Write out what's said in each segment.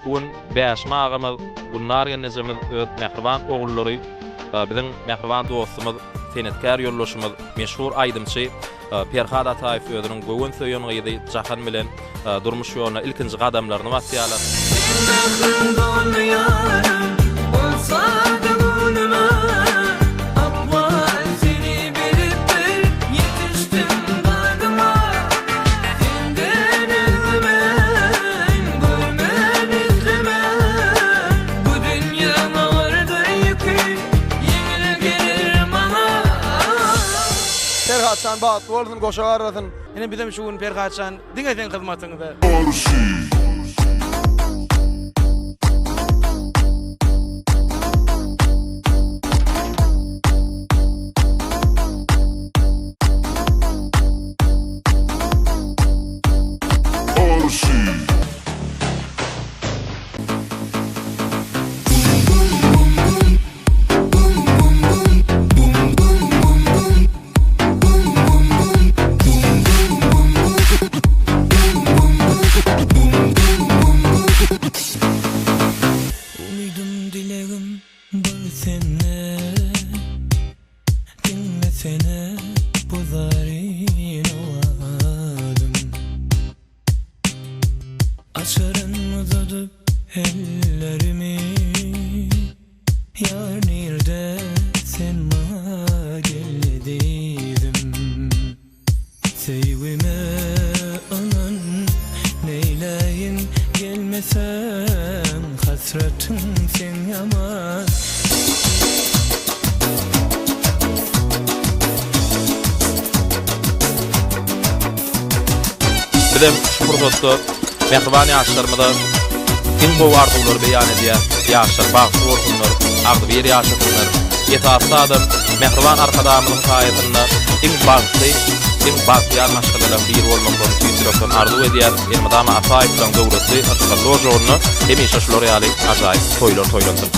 bugün bäşme agamy bunlar ýene-de öz mehriban ogullary, biziň mehriban dostumyz, senetker ýollaşymyz, meşhur aýdymçy Perhad Ataýew özüniň göwün söýen gyýdy jahan bilen durmuş ýoluna ilkinji gadamlaryny basýarlar. Perhatçan baat boldun goşagarasın. Ene bizim şu gün Perhatçan diňeýän hyzmatyňyza. Dinlesene bu zarin ovadım. Açarım uzatıp ellerimi, yar nerede sen bana gel dedim. Sevgime anan neyleyim, gelmesen hasretin sen yaman. Bizim şu fursatda mehriban ýaşlarymyza kim bu arzuwlary beýan edýär, ýaşlar bagty bolsunlar, agdy bir ýaşatynlar. Ýetatly adam mehriban arkadamyň saýatynda iň bagty maşgalaryň biri bolmagyny tüýdürýän arzuw edýär. Elmadama Ataýew bilen döwletli arkalar ýoluna hemişe şular ýaly ajaýyp toýlandyr.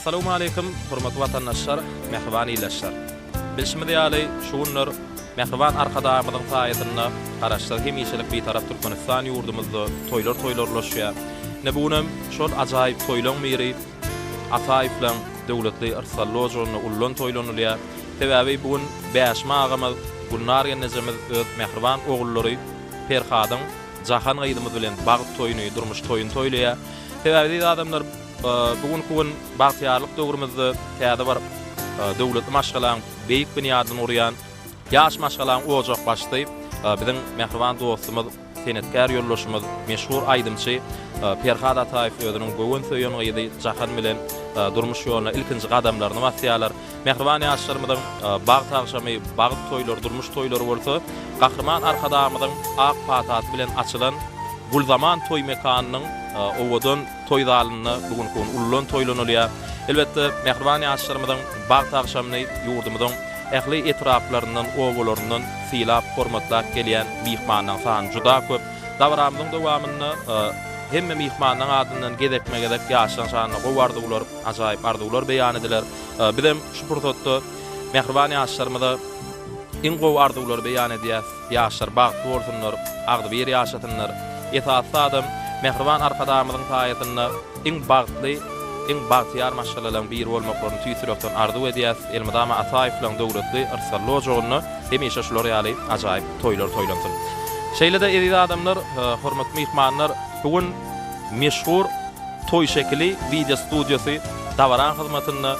Assalamu alaykum, hormatly watandaşlar, mehriban ýylaşlar. Bilşimiz ýaly şu günler mehriban arkadamyň saýatynda garaşlar hemişelik bir tarap Türkmenistan ýurdumyzda toýlarlaşýar. Ne bunem şol ajaýyp toýlan biri Ataýew bilen döwletli arsallar ýoluna ullan toýlanylýar. Sebäbi bugün bäşme agamy bunlar ýene-de öz mehriban ogullary Perhadyň jahan gyýdymyz bilen bagyt toýuny durmuş toýun toýlaýar. Sebäbi adamlar bugün bagtyarlyk döwrümizde täze bir döwletli maşgalaň beýik binýadan urýan ýaş maşgalaň ojak başlaýyp biziň mehriban dostumyz, senetker ýollaşymyz, meşhur aýdymçy Perhad Ataýew özüniň göwün söýen gyýdy jahan bilen durmuş ýoluna ilkinji gadamlaryny basýarlar. Mehriban ýaşlarymyzyň bagyt agşamy, bagyt toýlary, durmuş toýlary bolsa, gahrman arkadamyzyň ak patat bilen açylan Gulzaman toy mekanynyň owadan toýdalyny bugün ullan toýlanylýar. Elbetde mehriban ýaşlarymyzyň bagyt agşamyny ýurdumyzyň ähli etraplaryndan, owalaryndan silap hormatlap gelýän mihmanyň sany juda köp. Dawramyň dowamyny hemme mihmanyň adyndan gedekme-gedek ýaşlan şanyny gowardyglar, ajaýyp arzuwlar beýan ediler. Bizim şu fursatda mehriban ýaşlarymyza iň gowy arzuwlary beýan edýär. Ýaşlar bagty bolsunlar, agdy bir ýaşatynlar. Ýetatly adam mehriban arkadamyň saýatynda iň bagtyar maşgalaryň biri bolmaklaryny tüýdürýän arzuw edýär. Elmadama Ataýew bilen döwletli arsallar ýoluna hemişe şular ýaly ajaýyp toýlandyr. Şeýle-de edýär adamlar, hormatly mehmanlar, bugün meşhur toy şekli video studiosy dawaran hyzmatyny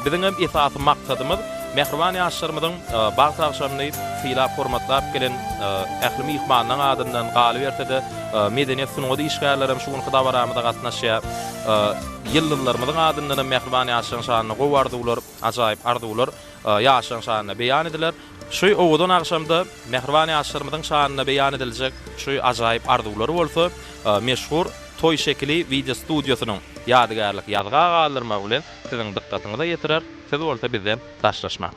biziň hem esasy maksadymyz mehriban ýaşlarymyzyň bagyt agşamyny silap hormatlap gelen ähli mihmanyň adyndan galy berse-de medeniýet sunugy işgärlerim şu gün dawaramyzda gatnaşýar. Ýyllarymyzyň adyndan mehriban ýaşlaryň şanyny gowardyglar, ajaýyp arzuwlar ýaşlaryň şanyny beýan ediler. Şu owadan agşamda mehriban ýaşlarymyzyň şanyny beýan ediljek şu ajaýyp arzuwlar bolsa, meşhur toy şekli video studiosynyň ýadygarlyk ýazga galdyrmak bilen siziň dikkatyňyza ýetirer. Siz bolsa bizden taşlaşma.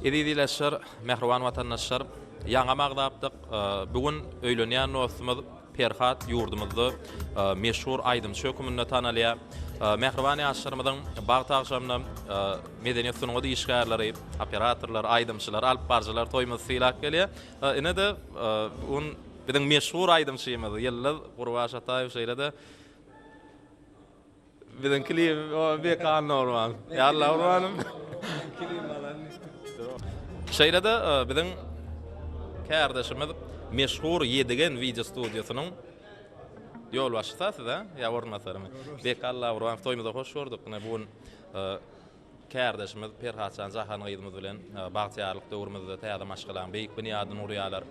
Edidileşler, mehriban vatandaşlar, yaňa magdapdyk. Bugün öýlenýän dostumyz Perhat ýurdumyzda meşhur aýdymçy hökümünde tanalýa. Mehriban ýaşlarymyzyň bag tagşamyna medeniýet sunugy işgärleri, operatorlar, aýdymçylar, alp barjylar toýmaz syýlak gelýär. Ine de un biziň meşhur aýdymçymyz Yıldız Gurbaş Ataýew şeýlede biziň klip bekan normal. Ýalla urmanym. Şeýlede biziň kardeşimiz meşhur Yedigen video studiosynyň ýol başçysy-da, ýa ornatary. Bekalla urman toýmyza hoş gördük. Bugün kardeşimiz Perhatçan Jahan Gydymyz bilen bagtýarlyk döwrümizde täze maşgalan beýik biniýadyny urýarlar.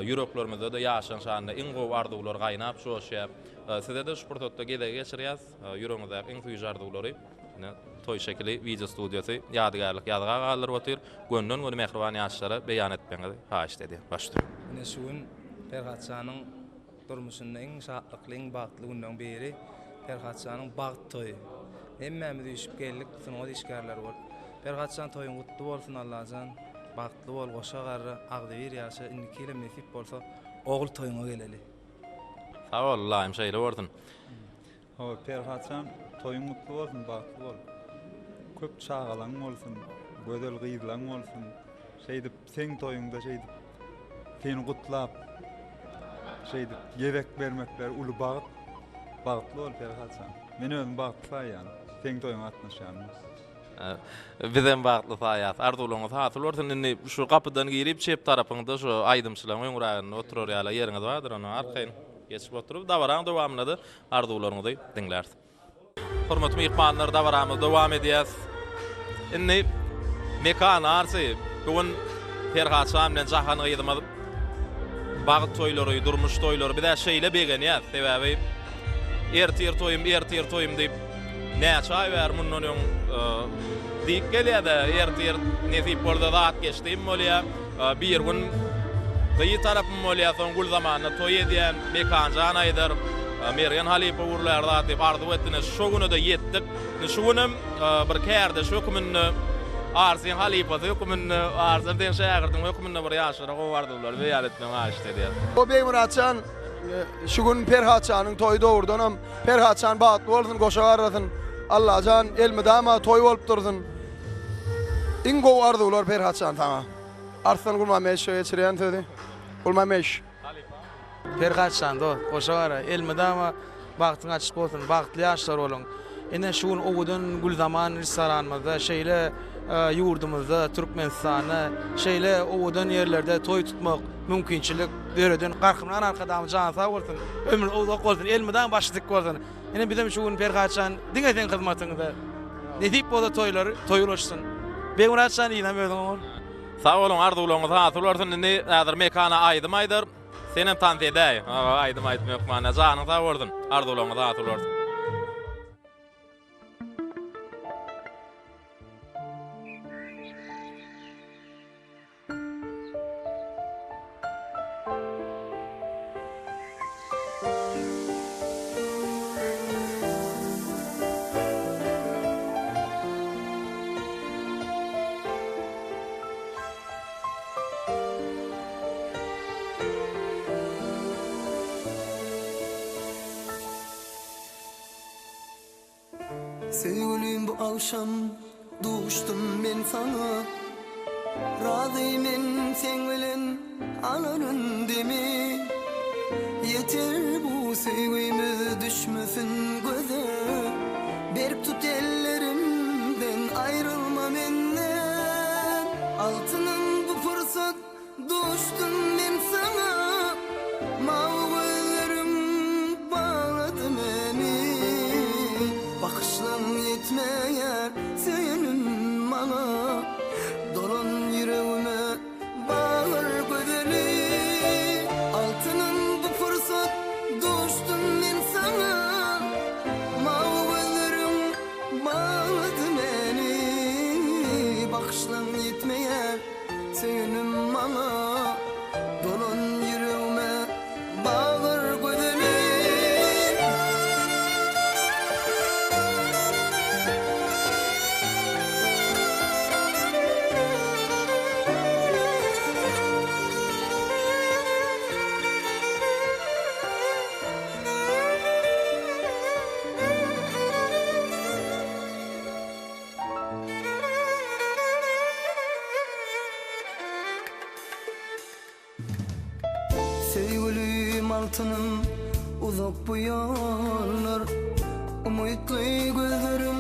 Yüreklerimizde de ýaşan şanly iň gowy arzuwlar gaýnap şoşýar. Size de şurtda gede geçirýäs. Yüregiňizde iň süýji arzuwlary toy şekli video studiosy ýadgarlyk ýadga galyr otyr. Gönden göni mehriban ýaşlara beýan etmeňizi haýyş dedi. Başlar. Ine şuun Perhatçanyň durmuşynda iň şatlykly, iň bagtly günden beri Perhatçanyň bagt toýu. Hemmemiz düşüp geldik, sunugy işgärler bol. Perhatçan toýuň gutly bolsun Allahyjan, bagtly bol, goşa garry, agdyr ýaşa, indiki ile mesip bolsa, ogul toýuňa geleli. Sag ol, Allahym şeýle bolsun. Perhatçan toýuň gutly bolsun, bagtly bol. Köp çağalaň bolsun, gödel gyzlaň bolsun. Şeýdip seň toýuňda şeýdip seni gutlap şeýdip ýebek bermekler uly bagtly bol Perhatçan. Men özüm bagtly saýan. Seň toýuň atnaşýan. Bizden bagtly saýat, arzuwlaryňyz hasyl bolsun. Indi şu kapydan girip çep tarapyňda şu aýdymçylaryň öňüragyny oturar ýaly ýeriňiz bardyr, onu arkaýyn geçip oturup dawaraň dowamyny da arzuwlaryňyzy dinlersiz. Hormatly mehmanlar, dawaramyz dowam edýäs. Indi mekan arsy bugün Perhatçan bilen Jahan Gydymyz bagt toýlary, durmuş toýlary bir de şeýle begenýär. Sebäbi ertir toýum diýip näçe ay ber mundan öň diýip gelýär-de ertir nesip bolda zat geçdim bolýar. Bir gün gyý tarapym bolýar, soň gul zamanyna toý edýän mekan Jahan aýdyr. Mergen Halipa urlarda diýip arzuw etdine şu güne de ýetdik. Şu günem bir kärde şu hökümünde Arsyn Halipa hökümünde Arsyn şäherdiň hökümünde bir ýaşara gowardylar beýan etmek aşdy diýer. O Beýmuratçan şu gün Perhatçanyň toýu dowrdanam Perhatçan bagtly bolsun, goşa garrasyn. Allahyjan elmi dama toý bolup dursun. Iň gowy arzuwlar Perhatçan taňa. Arslan Gulmameş geçirýän sözi. Gulmameş. Perhatçan do, goşa garry, elmi dama bagtyň açyk bolsun, bagtly ýaşlar bolun. Ine şuun owudan Gulzaman restoranymyzda şeýle ýurdumyzda Türkmenistany şeýle owudan ýerlerde toý tutmak mümkinçilik bereden garkymdan arkadam jan sag bolsun. Ömür owda bolsun, elmiden başlyk bolsun. Ine bizim şuun Perhatçan diňeň hyzmatyňyzda nedip bola toýlary toýuluşsun. Beýmuratçan ýa mödüm ol. Sag olun, arzuwlaryňyz hasyl bolsun. Indi häzir mekana aýdymaydyr. Senem tant edäý. Aýdym aýtmak mana janyň sag bolsun. Arzuwlaryňyz hasyl bolsun. Sevgilim bu akşam duştum men sana, razıymen sen bilen ananın demi. Yeter bu sevgimiz düşmesin göze, berip tut ellerimden ayrılma menden. Altının bu fırsat duştum men sana, mağlularım bağladı beni. Bakışlan yetmeyer senin bana, dolan yüreğime bağır gödeli. Altının bu fırsat düştüm ben sana, mağlularım bağladı beni. Bakışlan yetmeyer altınım uzak bu yollar. Umutlu gözlerim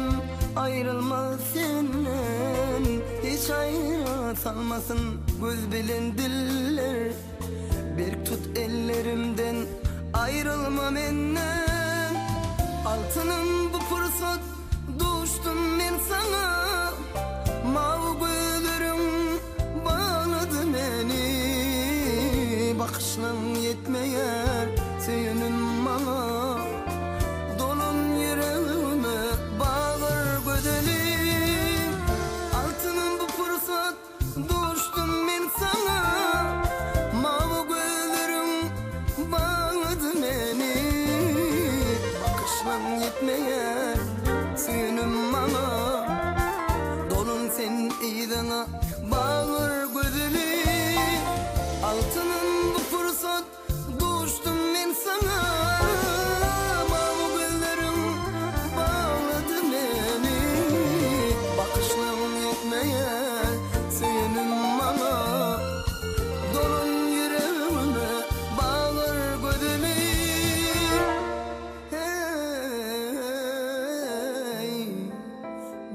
ayrılmaz senden, hiç ayrı salmasın göz bilen diller. Bir tut ellerimden ayrılma menden. Altınım bu fırsat düştüm ben sana. Mavi gözlerim bağladı beni. Bakışlan yetmeyer söyünüm bana. Dolun yüreğime bağır gödelim. Altınım bu fırsat düştüm ben sana. Mavi gözlerim bağladı beni. Bakışlan yetmeyer söyünüm bana. Dolun sen iyidana bağır gödelim. Altınım bu fırsat düştüm ben sana. Mavi gözlerim bağladı beni. Bakışlarım yetmeyen senin bana. Dolun yüreğime bağır gödelim. Hey,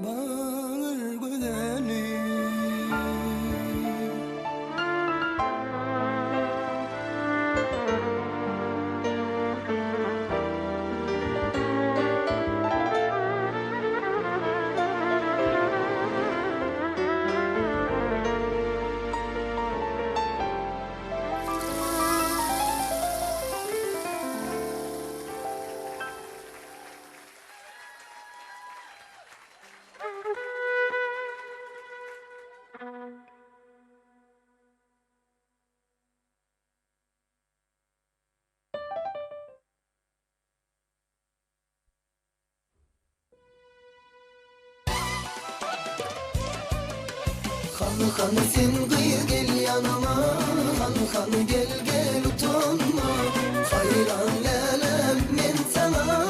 bağır gödelim. Hanı hanı sen kıyı gel yanıma. Hanı hanı gel gel utanma. Hayran lelem men sana.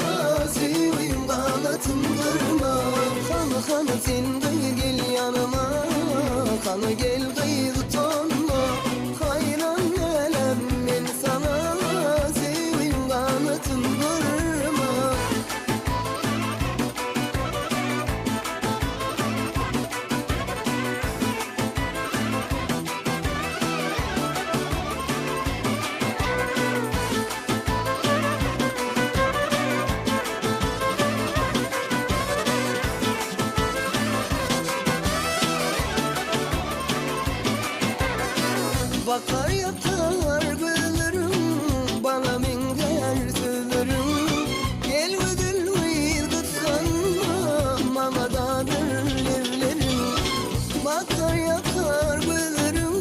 Seveyim kanatım kırma. Hanı hanı sen kıyı gel yanıma. Hanı gel kıyı utanma. Hayran lelem men sana. Seveyim kanatım kırma. Bakar yatar gözlerim, bana minger sözlerim. Gel ödül kıskanma, mamadadır evlerim. Bakar yatar gözlerim,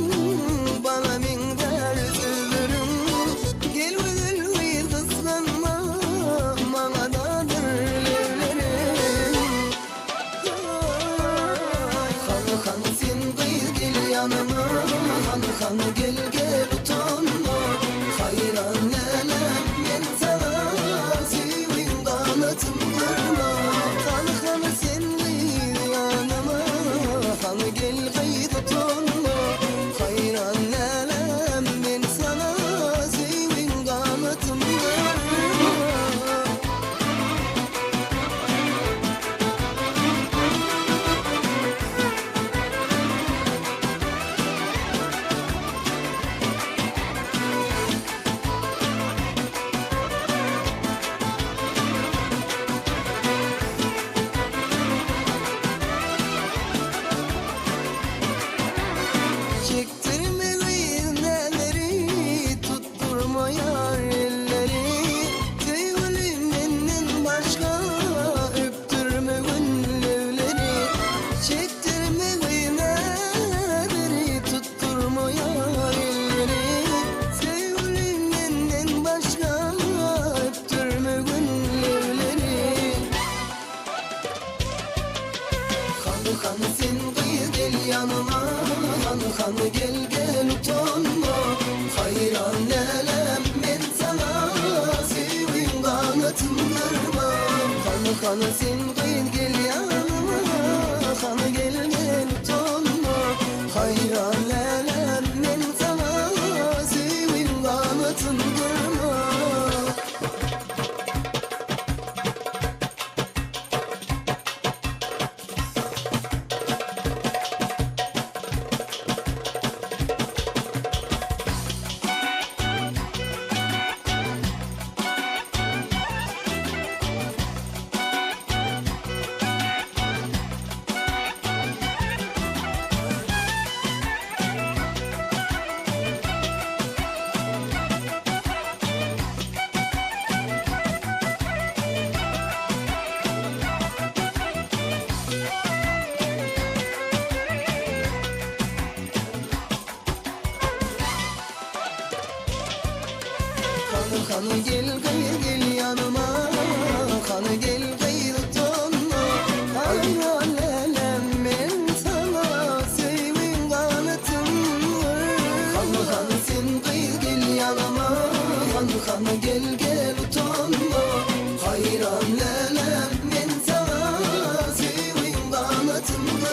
bana minger sözlerim. Gel ödül kıskanma, mamadadır evlerim. Hanı hanı sen kıyı gel yanıma. Hanı hanı gel gel utanma. Hayran lelem men sana. Seveyim kanatım kırma. Hanı hanı sen kıyı yanıma. Hanı gel kıyı utanma. Hayran lelem men sana. Seveyim kanatım kırma. Çektirme neleri, tutturma yar elleri. Sevgilimden başka öptürme gönlevleri. Çektirme neleri, tutturma yar elleri. Sevgilimden başka öptürme gönlevleri. Hanı hanı sen kıyı gel yanıma. Hanı hanı gel gel utanma. Hayran lelem men sana. Seveyim kanatım kırma. Hanı hanı sen kıyı gel yanıma. Hanı gel gel utanma. Hayran lelem men sana. Seveyim kanatım kırma. Hanı gel gel yanıma, hanı gel gel utanma. Hayran elem men sana sevin kanıtım var. Hanı sen gel yanıma, hanı gel gel utanma. Hayran elem men sana sevin kanıtım var.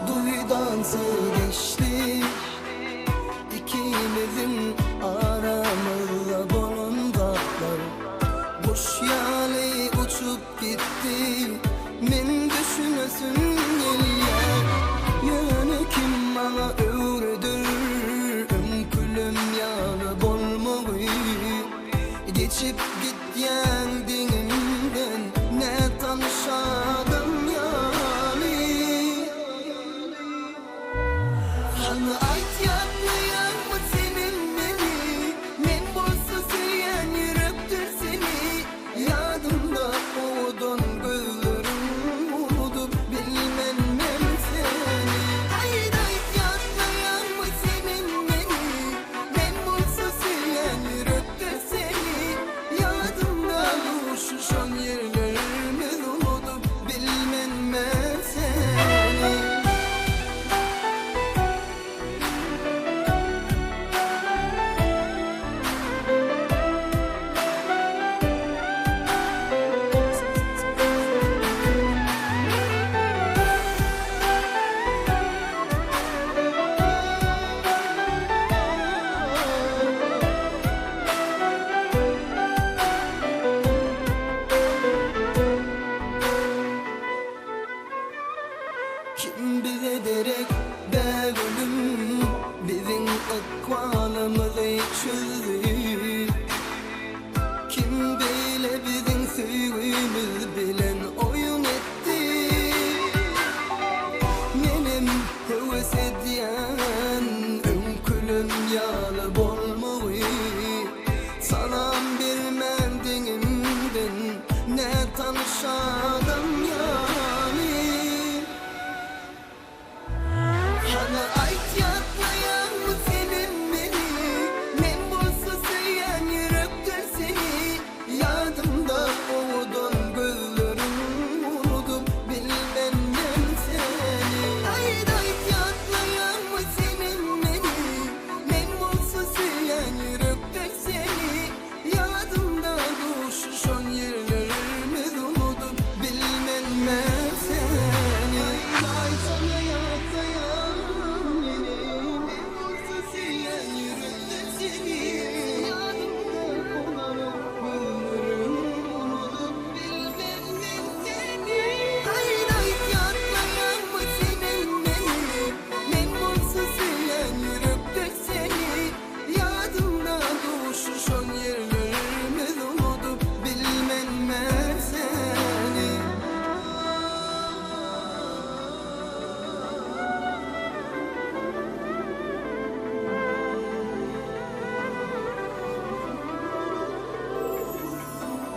Duydansı geçti İkimizin aramızda bolundaklar. Boş yali uçup gitti men düşünesin geliyor. Yönü kim bana öğredir külüm yalı bolmağı. Geçip gityen dinimden ne tanışadım yani. Hanı ayt yanlayan mı senin beni, men bolsa seyen yürektir seni. Yadımda oğudun gözlerim unutup bilmem ben seni. Ayt ayt yanlayan mı senin beni, men bolsa seyen yürektir seni. Yadımda uçuşan yerlerimi unutup bilmem ben seni. Kim bize derek bölüm bizim akvalımızı çözdü. Kim bile bizim sevgimiz bilen oyun etti. Benim heves ediyen önkülüm yalı bolmağı. Salam bilmem dinimden ne tanışadım yani. Hanı ayt yatlayan mı senin beni, men bolsa seyen yürektir seni. Yadımda oğudun gözlerim unutup bilmem ben seni. Ayt ayt yatlayan mı senin beni, men bolsa seyen yürektir seni. Yadımda uçuşan yerlerimiz unutup bilmem ben seni. Ayt sana yatlayan beni, men bolsa seyen yürektir seni. Yadımda olanıp gözlerim unutup bilmem ben seni. Ayt ayt yatlayan mı senin beni, men bolsa seyen yürektir seni. Yadımda uçuşan yerlerimiz unutup bilmem ben seni.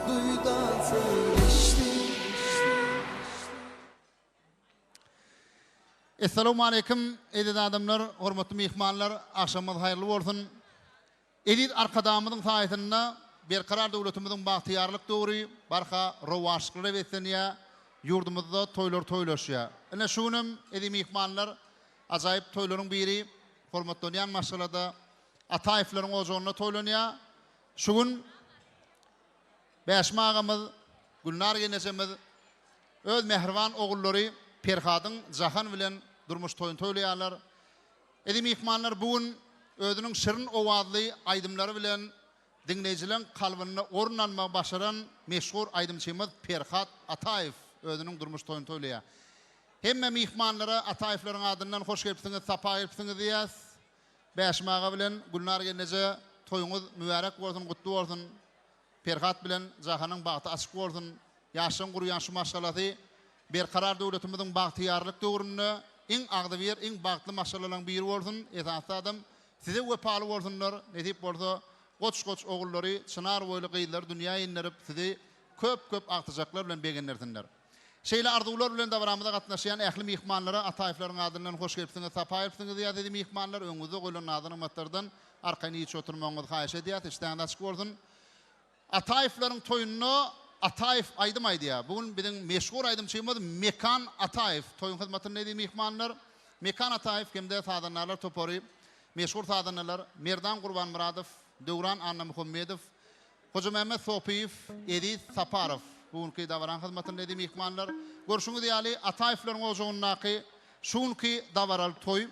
Duydansın geçti. Assalamu alaikum edid adamlar, hormatly mehmanlar, akşamınız hayırlı bolsun. Edid arkadamyzyň saýatynda berkarar döwletimizin bagtyarlyk döwri barha rowaşlyk wetsenýä ýurdumyzda toýlar toýlaşýar. Ene şunum edid mehmanlar ajaýyp toýlaryň biri hormatlanýan maşgalada Ataýevleriň ojogyna toýlanýar. Şugun Beşmağımız, Gülnar genesemiz, öz mehriban oğulları Perhadyň Jahan bilen durmuş toýun toýlaýarlar. Edi mehmanlar bugün özüniň şirin owazly aýdymlary bilen dinleýijileň kalbyna ornanma başaran meşhur aýdymçymyz Perhat Ataýew özüniň durmuş toýun toýlaýar. Hemme mehmanlara Ataýewleriň adyndan hoş gelipsiňiz, sapa gelipsiňiz diýäs. Beşmağa bilen Gülnar genese toýuňuz mübarek bolsun, gutly bolsun. Perhat bilen Jahanyň bagty açyk bolsun. Ýaşyň guruyan şu maşgalaty berkarar döwletimizin bagtyarlyk döwründe iň agdy bir, iň bagtly maşgalalaryň biri bolsun. Esasy adam size wepaly bolsunlar. Nedip bolsa goç ogullary çınar boýly gyýlar dünýä inlerip sizi köp agtyjaklar bilen begenlerdiler. Şeýle arzuwlar bilen dawramyda gatnaşýan ähli mihmanlara Ataýevlaryň adyndan hoş gelipsiňiz. Tapaýevsiňiz ýa-da mihmanlar öňüňizde goýulan nazyny matlardan arkaňy hiç oturmagyňyzy haýyş edýär. Işdan açyk bolsun. Ataýevlaryň toýuny Ataýev aýdym aýdýar. Bugün biziň meşhur aýdym çyýmady Mekan Ataýev toýun hyzmatyny näde mihmanlar. Mekan Ataýev kimde sadanlar topary, meşhur sadanlar Merdan Gurban Muradow, Döwran Anna Muhammedow, Hoca Mehmet Sopiyev, Edis Saparov. Bugünkü davaran hyzmatyny näde mihmanlar. Görüşüňiz ýaly Ataýevlaryň ojugynaky şunky davaral toý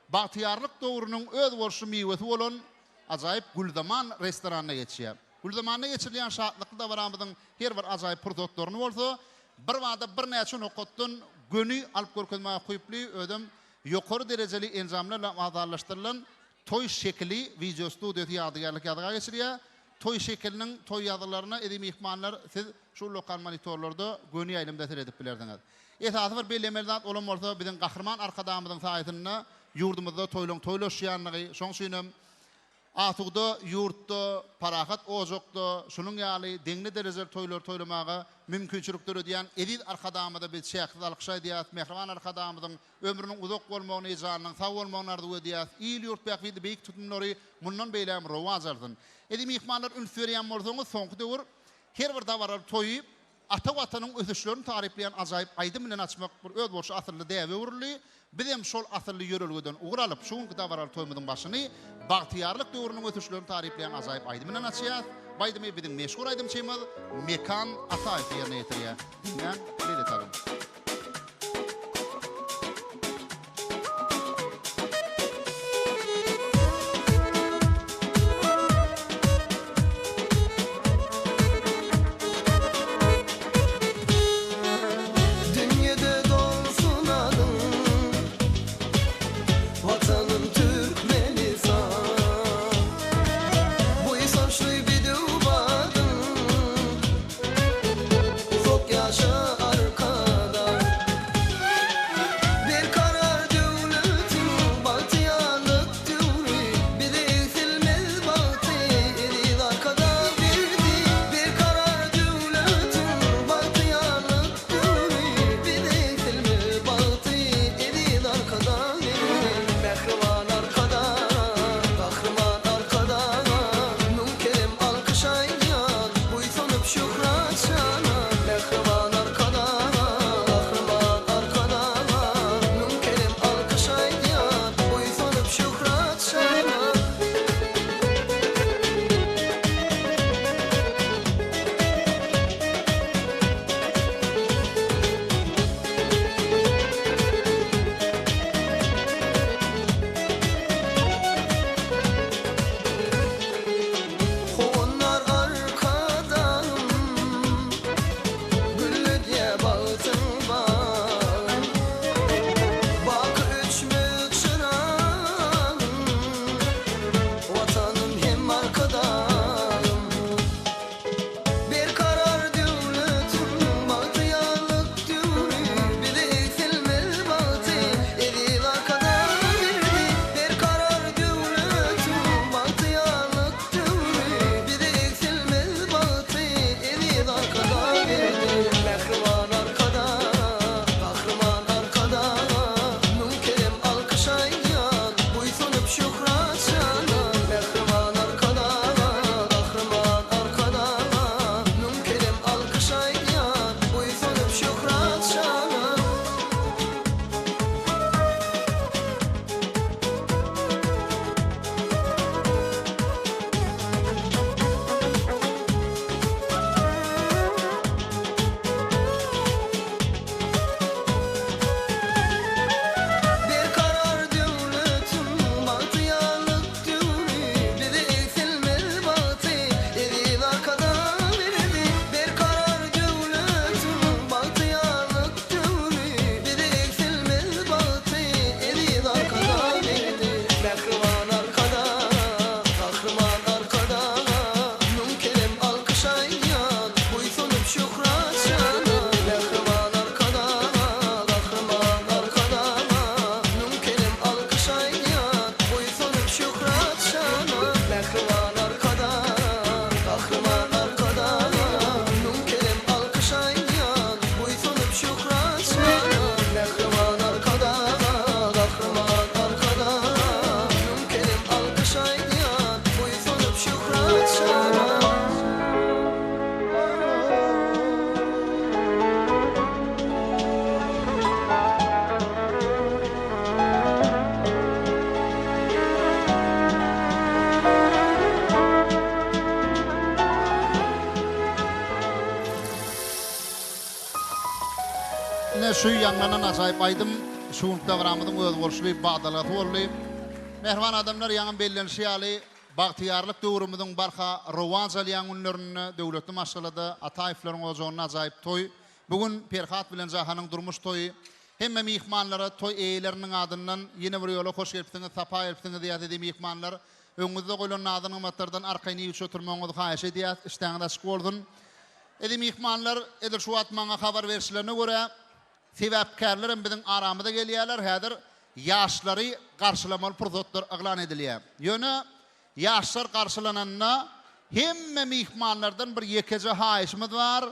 bagtyarlyk döwrüniň öz borşy miwesi bolan ajaýyp Guldaman restoranyna geçýär. Guldamanna geçirilýän şatlykly davaramyzyň her bir ajaýyp produktlaryny bolsa, bir wada bir näçe nokotdan göni alyp görkezmäge goýuply ödüm ýokary derejeli enjamlarla azarlaşdyrylan toý şekli video studiýasy ýadygarlyk ýadyga geçirilýär. Toy şeklinin toy ýadylaryna edi mihmanlar siz şu lokal monitorlarda göni ýaýlymda edip bilerdiňiz. Esasy bir bellemelden olan bolsa biziň gahrman arkadamyzyň saýatyna ýurdumyzda toýlaşýanlygy, şoň süýnem atugda ýurtda, parahat ojokda, şunun ýaly deňli derejeli toýlar toýlamaga mümkinçilikler ödýän edil arkadamyda bir şähsiz alkyşa edýär, mehriban arkadamyzyň ömrüniň uzak bolmagyny, janynyň sag bolmagyny arzu edýär. İl ýurt bäkbidi beýik tutumlary mundan beýlem rowazardyň. Edi mihmanlar ülferýän bolsaňyz soňky döwür her bir davarar toýup ata watanyň ösüşlerini tarifleyen ajaýyp aýdym bilen açmak bir öz bolşy asyrly däwe urly. Biz hem şol asyrly ýörelgeden ugralyp şuňky davarar toýmydyň başyny bagtyarlyk döwrüniň ösüşlerini tarifleyen ajaýyp aýdym bilen açýar. Baýdymy biziň meşhur aýdym çyýmaz Mekan Ataýew ýerine ýetirýär. Dinlen, bile taýyn. Yaşa arkada Ne şu yanlanan acayip aydım. Şuunluk davramıdın öz bolşuly bagdalatı bolly. Mehriban adamlar ýaňam bellenişi ýaly bagtiyarlyk döwrümüziň barha rowaj alýan günlerini döwletli masalada Ataýevlaryň ojagyna acayip toy. Bugün Perhat bilen Jahanyň durmuş toyu. Hemme mihmanlara toy eýleriniň adyndan ýene bir ýola hoş gelipsiňiz, sapa gelipsiňiz diýip edip mihmanlar öňüňizde goýulan adyny matardan arkaýny ýüç oturmaňyzy haýyş edýär. İştäňiz açyk boldun. Edip mihmanlar edir şu wagt maňa habar berişlerine görä sebäpkärler biziň aramyza gelýärler. Häzir ýaşlary garşylamaly pursatlar aglan edilýär. Ýöne ýaşlar garşylananna hemme mihmanlardan bir ýekeje haýyşymyz bar.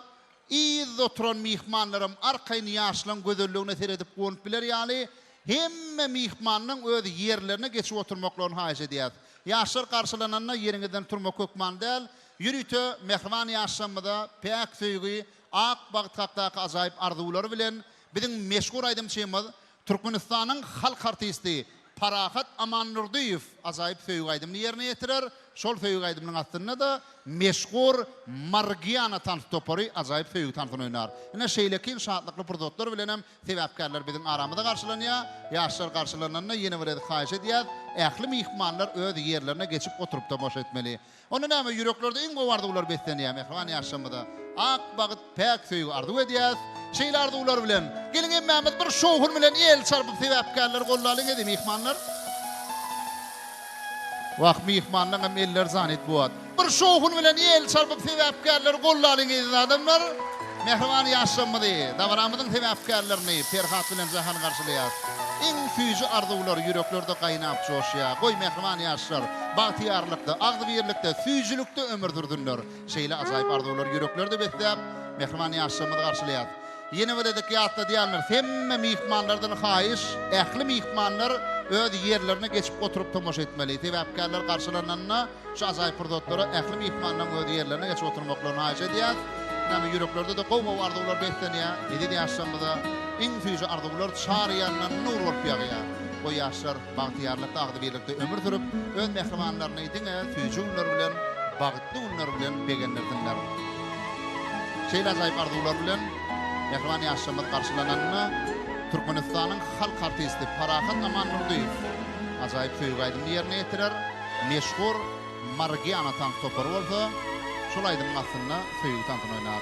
İz oturan mihmanlarım arkaýyn ýaşlaryň gözelligine seredip goňup biler ýaly hemme mihmanyň öz ýerlerine geçip oturmaklaryny haýyş edýär. Ýaşlar garşylananna ýeriňizden turmak hökman däl. Ýürüte mehriban ýaşlamyda pek söýgi ak bagtaqdaky ajaýyp arzuwlary bilen biziň meşhur aýdymçymyz Türkmenistanyň halk artisti Parahat Amanurdiýew ajaýyp söýgi aýdymny ýerine ýetirer. Şol söýgi aýdymyň aslynda da meşhur Margiana tanıt topary ajaýyp söýgi tanıtyny oýnar. Ine şeýlekin şahatlykly pursatlar bilen hem sebäpkärler biziň aramyzda garşylanýar. Ýaşlar garşylananna ýene bir haýyş edýär. Ähli mihmanlar öz ýerlerine geçip oturup tamaşa etmeli. Onu näme ýüreklerde iň gowardy ular beslenýär mehriban ýaşamyda. Ak bagyt pek söýgi arzuw edýär. Şeýlerde ular bilen gelin emmämiz bir şowhun bilen el çarpyp sebäpkärler gollalyň edip mihmanlar. Wagt mihmanlaryň hem eller zanet bolat. Bir şowhun bilen el çarpyp sebäpkärler gollalyň edip adamlar mehriban ýaşamydy. Davaramyzyň sebäpkärlerini Perhat bilen Jahan garşylaýar. Iň füýji arzuwlar ýüreklerde gaýnap joşýar. Goý mehriban ýaşlar bagtiyarlykda, agdybirlikde, füýjilikde ömür sürdüler. Şeýle ajaýyp arzuwlar ýüreklerde betlep mehriban ýaşamydy garşylaýar. Yine bir dedik ýatda diýenler, hemme mihmanlardan haýyş, ähli mihmanlar öz ýerlerine geçip oturup tamaşa etmeli. Sebäpkärler garşylananna şu ajaýyp purdotlary ähli mihmanlaryň öz ýerlerine geçip oturmaklaryny haýyş edýär. Näme ýüreklerde de gowy arzuwlar beslenýär. Dedi ýaşamyda iň füýji arzuwlar çar ýandan nur bolup ýagýar. O ýaşlar bagtiyarlykda agdybirlikde ömür sürüp öz mehribanlaryny diňe füýji günler bilen bagtly günler bilen begenlerdiler. Şeýle ajaýyp arzuwlar bilen mehriban ýaşamyz garşylananna Türkmenistanyň halk artisti Parahat Amanurdiýew ajaýyp söýgi aýdymny ýerine ýetirer. Meşhur Margiana tanıt topary bolsa, şol aýdymyň aslynda söýgi tanıtyny oýnar.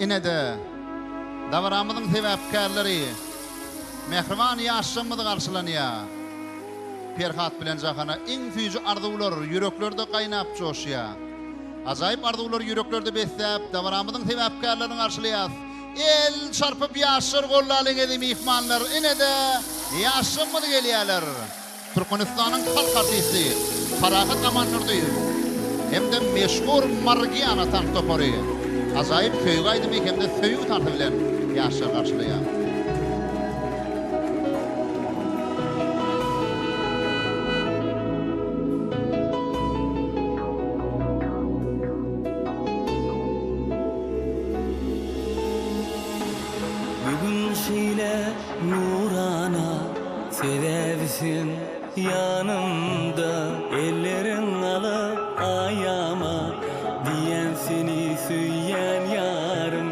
Ine de davaramyzyň sebäpkärleri mehriban ýaşamyzy garşylanýar. Perhat bilen Jahana iň füýji arzuwlar ýüreklerde gaýnap joşýar. Ajaýyp arzuwlar ýüreklerde beslep davaramyzyň sebäpkärlerini garşylaýar. El çarpyp ýaşar gollalyň edip mihmanlar ine de ýaşamyzy gelýärler. Türkmenistanyň halk artisti Parahat Amanurdiýew hem de meşhur Margiana tanıt topary ajaýyp söýgi aýdymy hem de söýgi tanıty bilen ýaşlar garşylaýar. Bugün şeýle nurana serebisin yanımda ellerin alıp ayama diyen seni süýýän ýarym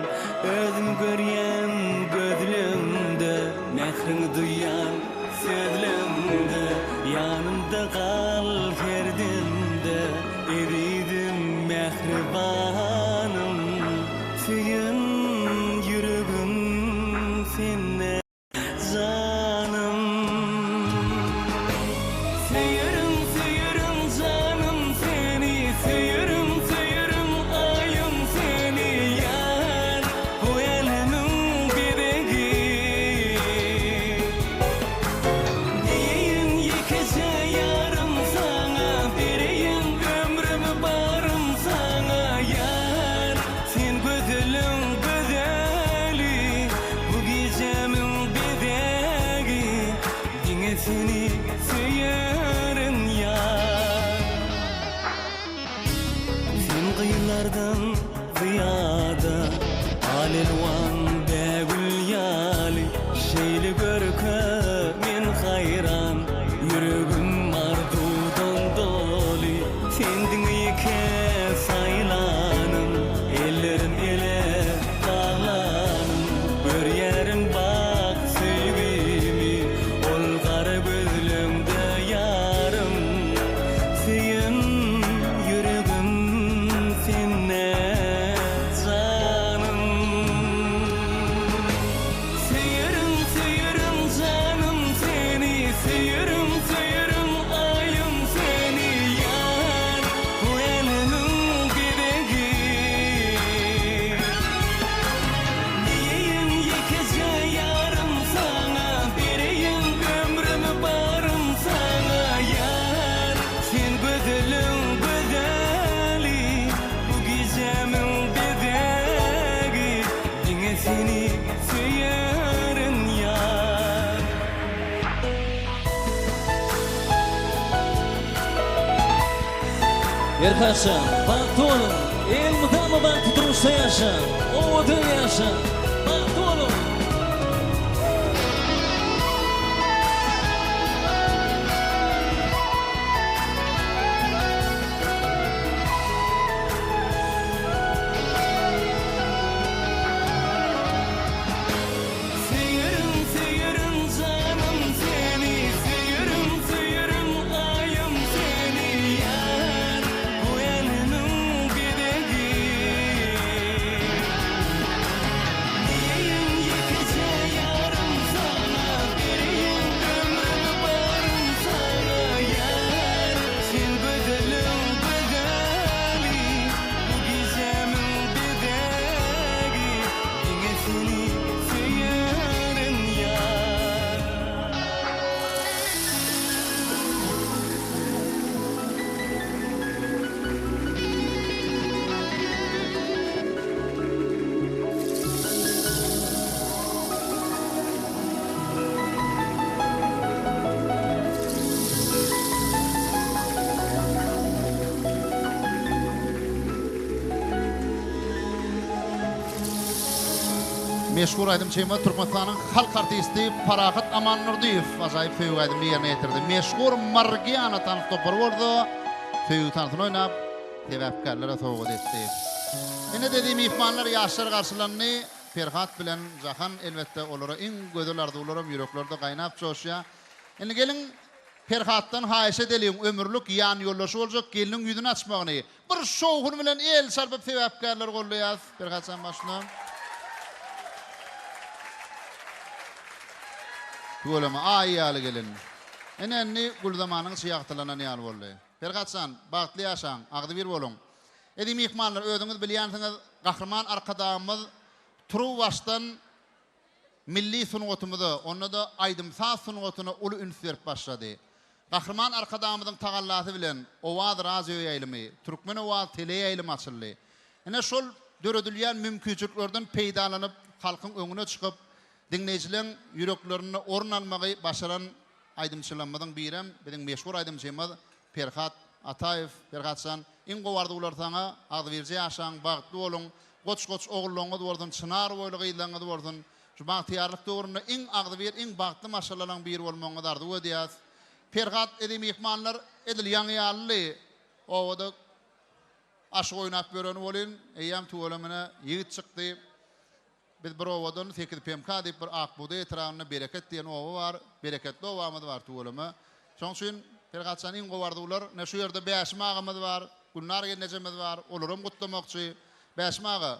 özüm görýän gözlümde mehrini duýan sözlümde yanımda kal ferdimde eridim mehribanım süýün yüregim senne zanım Erkaçan, baktı olun. El mıdamı baktı duruşta yaşa. O dön yaşa. Baktı olun. Seyerim, seyerim canım seni. Seyerim, seyerim ayım seni. Yar, bu elinin bedeli. Diyeyim yekece yarım sana. Vereyim ömrümü barım sana. Yar, sen bedelim bedeli. Bu gizemin bedeli. Yine seni seyerim yar. Meşhur Aydym Çeyma Türkmenistan'ın halk artisti Parahat Aman Nurdiyev acayip föýü aydymly ýerine getirdi. Meşhur Margiana tanıp topar boldy. Föýü tanıtyn oynap, tebäpkärlere sowgat etdi. Ene dediğim ihmanlar ýaşlar garşylandy. Ferhat bilen Jahan elbette olara iň gözel arzuwlaram ýüreklerde gaýnap çoşýa. Ene gelin Ferhatdan haýyş edelim ömürlük ýan ýollaşy boljak geliniň ýüzüni açmagyny. Bir şowhun bilen el sarpyp tebäpkärler gollaýar. Ferhat sen başla. Tuğlama ayyalı gelin. Enenni gulzamanın siyahtılanan yal boldy. Ferhatsan, bagtly ýaşaň, agdy bir bolun. Edim ihmanlar ödüňiz bilýänsiňiz, gahrman arkadaşymyz Turuw başdan milli sungatymyzy, onda da Aydymsa sungatyna uly üns berip başlady. Gahrman arkadaşymyzyň tagallasy bilen owaz radio ýaýlymy, türkmen owaz tele ýaýlymy açyldy. Ene şol döredilýän mümkinçiliklerden peýdalanyp halkyň öňüne çykyp dinleyijilerin yüreklerini ornanmagy başaran aydymçylarymyzyň birem, biziň meşhur aydymçymyz Ferhat Ataev. Ferhatsan, iň gowardylar saňa, agdybirji ýaşaň, bagtly bolun, goç-goç ogullaryňyz bolsun, çınar boýly gyýlanňyz bolsun. Şu bagtyarlyk döwründe iň agdybyr, iň bagtly maşallalaryň biri bolmagyňyz ardy edýäs. Ferhat edim ihmanlar edilýän ýaly, owada aşyk oýnap bereni bolyn, eýem tuwalamyna ýigit çykdy. Biz bir ovadan 8 PMK diýip bir akbuda etrawyna bereket diýen owa bar, bereketli owamyz bar tuwalamy. Şoň üçin Ferhatsan iň gowardylar, ne şu ýerde Bäşmagymyz bar, Gulnar genejemiz bar, olaram gutlamakçy. Bäşmagy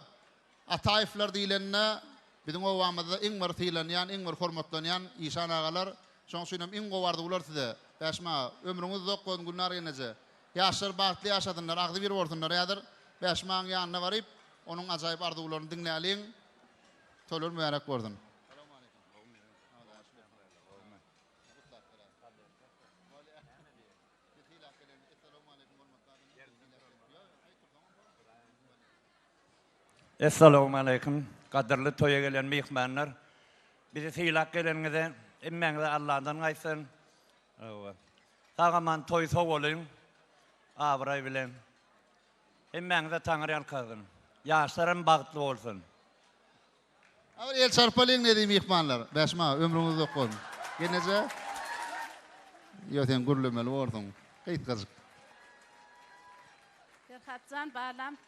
Ataýevler diýilenne biziň owamyzda iň bir tiýlenýän, iň bir hormatlanýan İşan agalar. Şoň üçin iň gowardylar size. Bäşmagy ömrüňiz zok bolsun Gulnar geneje. Ýaşlar bagtly ýaşadynlar, agdy bir bolsunlar ýadyr. Bäşmagyň ýanyna baryp, onuň ajaýyp arzuwlaryny dinläliň. Tolur mübarek gördüm. Assalamu alaikum. Kadirli toya gelen mihmanlar. Bizi silak geleniňize emmeňize Allah'dan gaýsyn. Sagaman toy sowolun. Abray bilen. Emmeňize taňry ýalkazyn. Ýaşlarym bagtly bolsun. Awal el çarpalyň dediğim ihmanlar. Bäşma ömrüňiz zok bolsun. Geneje ýöten gurlemeli bordun. Gaýt gazyk. Ferhatjan balam,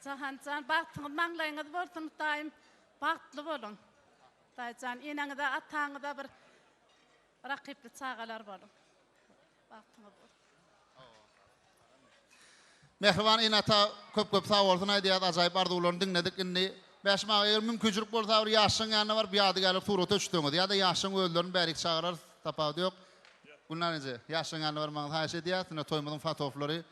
Jahanjan bagtyňyz maňlaýyňyz bolsun daim bagtly bolun. Daýjan eneňizde ataňyzda bir rakipli çagalar bolun. Bagtyňyz bolsun. Mehriban inata köp sağ bolsun aýdýar, ajaýyp arzuwlaryny dinledik indi. Bäşma eger mümkinçilik bolsa bir ýaşyň ýanyna bar, bir ýadygarlyk surat öçdüňiz. Ýa-da ýaşyň öldürini bärik çagarar, tapady ýok. Bunlar nece? Ýaşyň ýanyna barmagyny haýyş edýär, şuna toýmadyň fatoflary.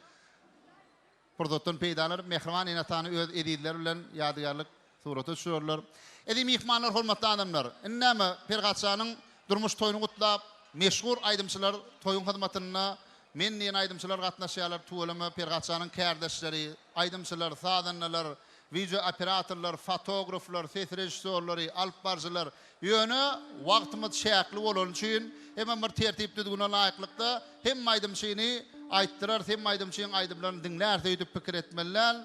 Purdotdan peýdalar, mehriban inatany öz edildiler bilen ýadygarlyk surat öçürler. Edim ihmanlar, hormatly adamlar. Innäme Ferhatçanyň durmuş toýuny gutlap, meşhur aydymçylar toýun hyzmatyna men diýen aydymçylar gatnaşýarlar, tuwalamy Ferhatçanyň kärdeşleri, aydymçylar, sadanlar, video operatorlar, fotograflar, ses rejissörleri, alp barjylar ýöne wagtymyz şäkli bolan üçin hem bir tertipli düzgün laýyklykda hem aýdymçyny aýtdyrar, hem aýdymçyň aýdymlaryny dinlär, söýdüp pikir etmeliler.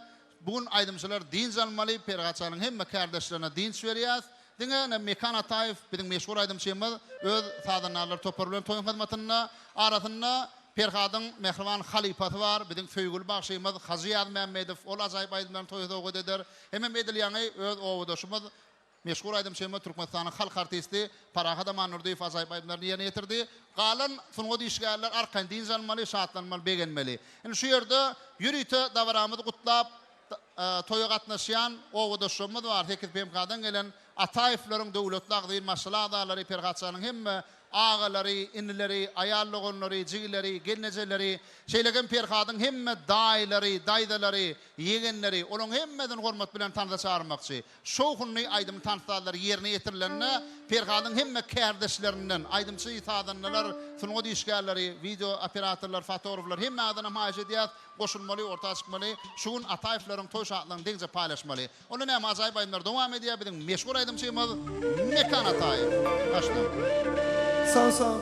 Bugün aýdymçylar dinç almaly, Perhatçanyň hemme kardeşlerine dinç berýär. Diňe Mekan Ataýew biziň meşhur aýdymçymyz öz sadanlarly toparlayan toýun hyzmatyna arasynda Perhatyň Mehriban halifasy bar, biziň söýgül bagşymyz Hazyýat Mämmedow, ol ajaýyp aýdymlaryny toýda eder. Hem medalýany öz owadaşymyz meşhur aýdymçymy Türkmenistanyň halk artisti Parahat Amanurdiýew ajaýyp aýdymlaryny ýerine ýetirdi. Galan sunugy işgärler arkan din zanmaly, şatlanmaly, begenmeli. Indi şu ýerde ýürüýte dawramyzy gutlap toýa gatnaşýan owadaşymyz bar. Tekil PMK'dan gelen Ataýewlaryň döwletli agdyr maslahatçylary Perhatçanyň hemme ağaları, inlileri, ayarlıgonları, jigileri, gelnejeleri, şeylegen Perhatyň hemme daýlary, daýdalary, yegenleri, olaň hemmeden hormat bilen tanıda çağırmakçy. Şoğunny aýdym tanıtlar ýerine ýetirilenle Perhatyň hemme kardeşlerinden aýdymçy ýa-da sunugy işgärleri, video operatorlar, fotograflar hemme adana maýjediýat goşulmaly, ortaga çykmaly. Şuň Ataýewlaryň toý şatlaryny deňje paýlaşmaly. Onu näme ajaýyp aýdymlar dowam edýär biziň meşhur aýdymçymyz Mekan Ataýew. Başla. Sağ sağ.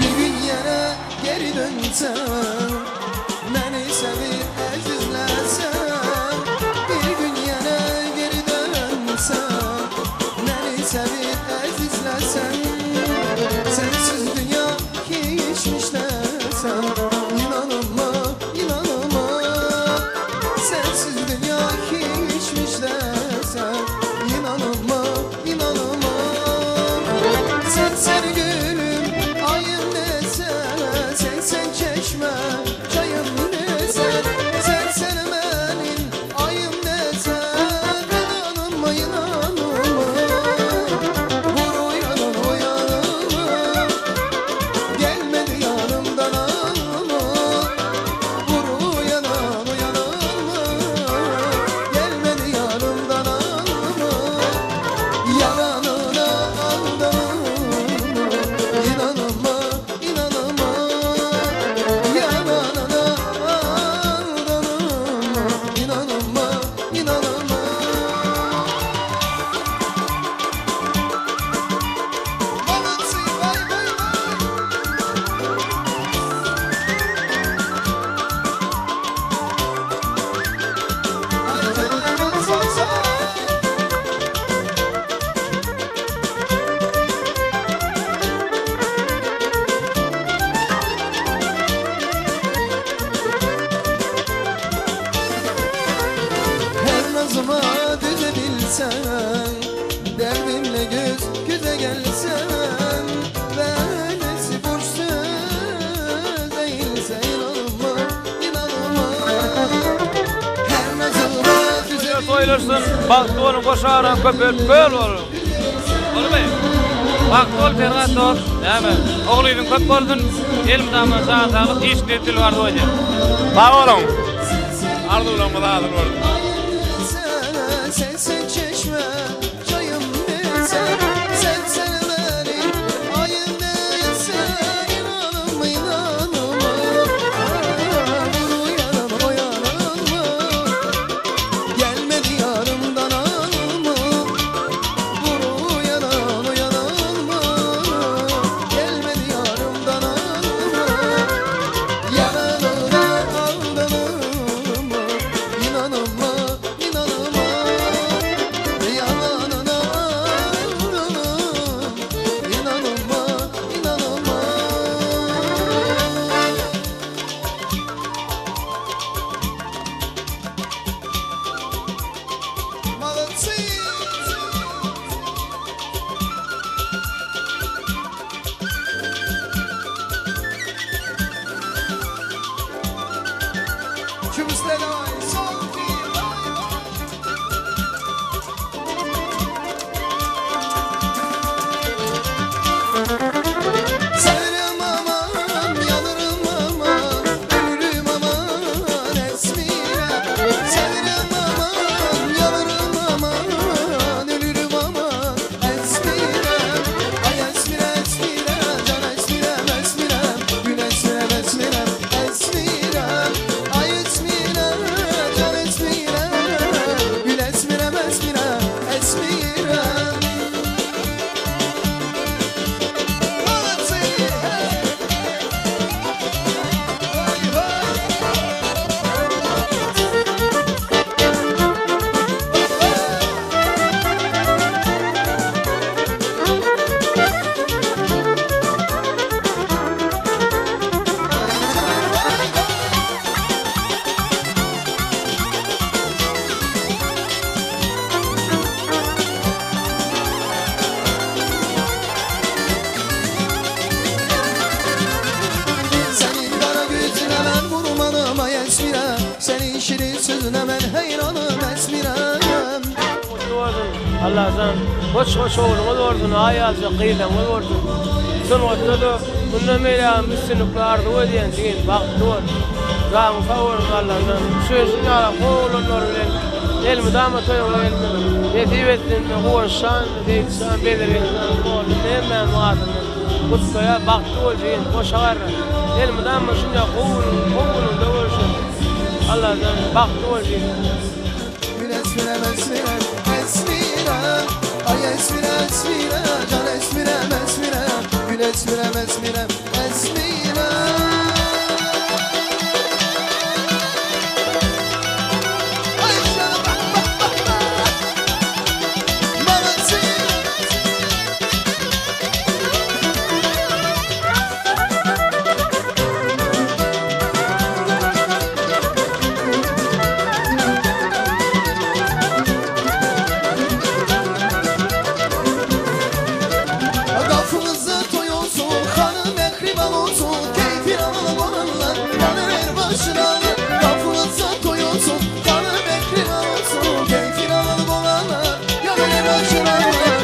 Bir gün yere geri dönsem, beni sevip ezizlersen, bir gün yere geri dönsem, beni sevip ezizlersen, sensiz dünya hiçmiş desem, inanılma, inanılma, sensiz dünya hiçmiş desem, inanılma, inanılma, sen gülüm, ayım desen, sen çeşme, çayım desen, sen benim ayım desen, inanılma, inanılma, vur uyanılma, gelmedi yanımdan alma, vur uyanılma, gelmedi yanımdan alma, yalanına aldanma, inanılma, inanılma, yalanına aldanma, inanılma, inanılma. Balıkçı vay vay vay. Haydi sağ sağ. Her nazıma düzebilsen, derdimle göz göze gelsen, böylesi boş söz değilse inanılma, inanılma. Her nazıma düzebilsen, Toýlarsyn, bagty bolun, goşaran, köpek, göl bolun. Bolmaý. Bagty bol Perhat dor. Näme? Oglyň köp boldun, elimdäme saňagy işdi dil bar doýdy. Sag bolun. Ardulan mıdadın bolun. sen çeşme, çayım desen, sen benim ayım desen, inanılma, inanılma, vur uyanılma, uyanılma, gelmedi yarımdan alma, vur uyanılma, uyanılma, gelmedi yarımdan alma, yalanına aldanma, inanılma, gözüne men heyranım esmirem. Mutlu olsun Allah'tan. Hoş oğlumuz olsun, ayazı, kıyıdamız olsun. Son oturdu, bundan meyleğin üstünlükle ardı o diyen sigin, baktı olsun. Zağın favurun Allah'tan. Sözünü ala, oğlunlar bilen, elmi damat oyunu elmi. Yetib ettin, koğuşan, deyitsan, belirinsan, oğlum, hemen muadını. Kutluya baktı olsun, o şağarra. Elmi damat şunca oğlun da olsun. Allah'tan baktı olsun. Esmirem, esmirem, esmirem. Ay esmirem, esmirem, can esmirem, esmirem. Gül esmirem, esmirem, esmirem. Ay canım, bak. Babası. Kafınızı toy olsun, hanım ekriban olsun, keyfin alalım olanlar, yanı ver başına. Kafınızı toy olsun, hanım ekriban olsun, keyfin alalım olanlar, yanı ver başına.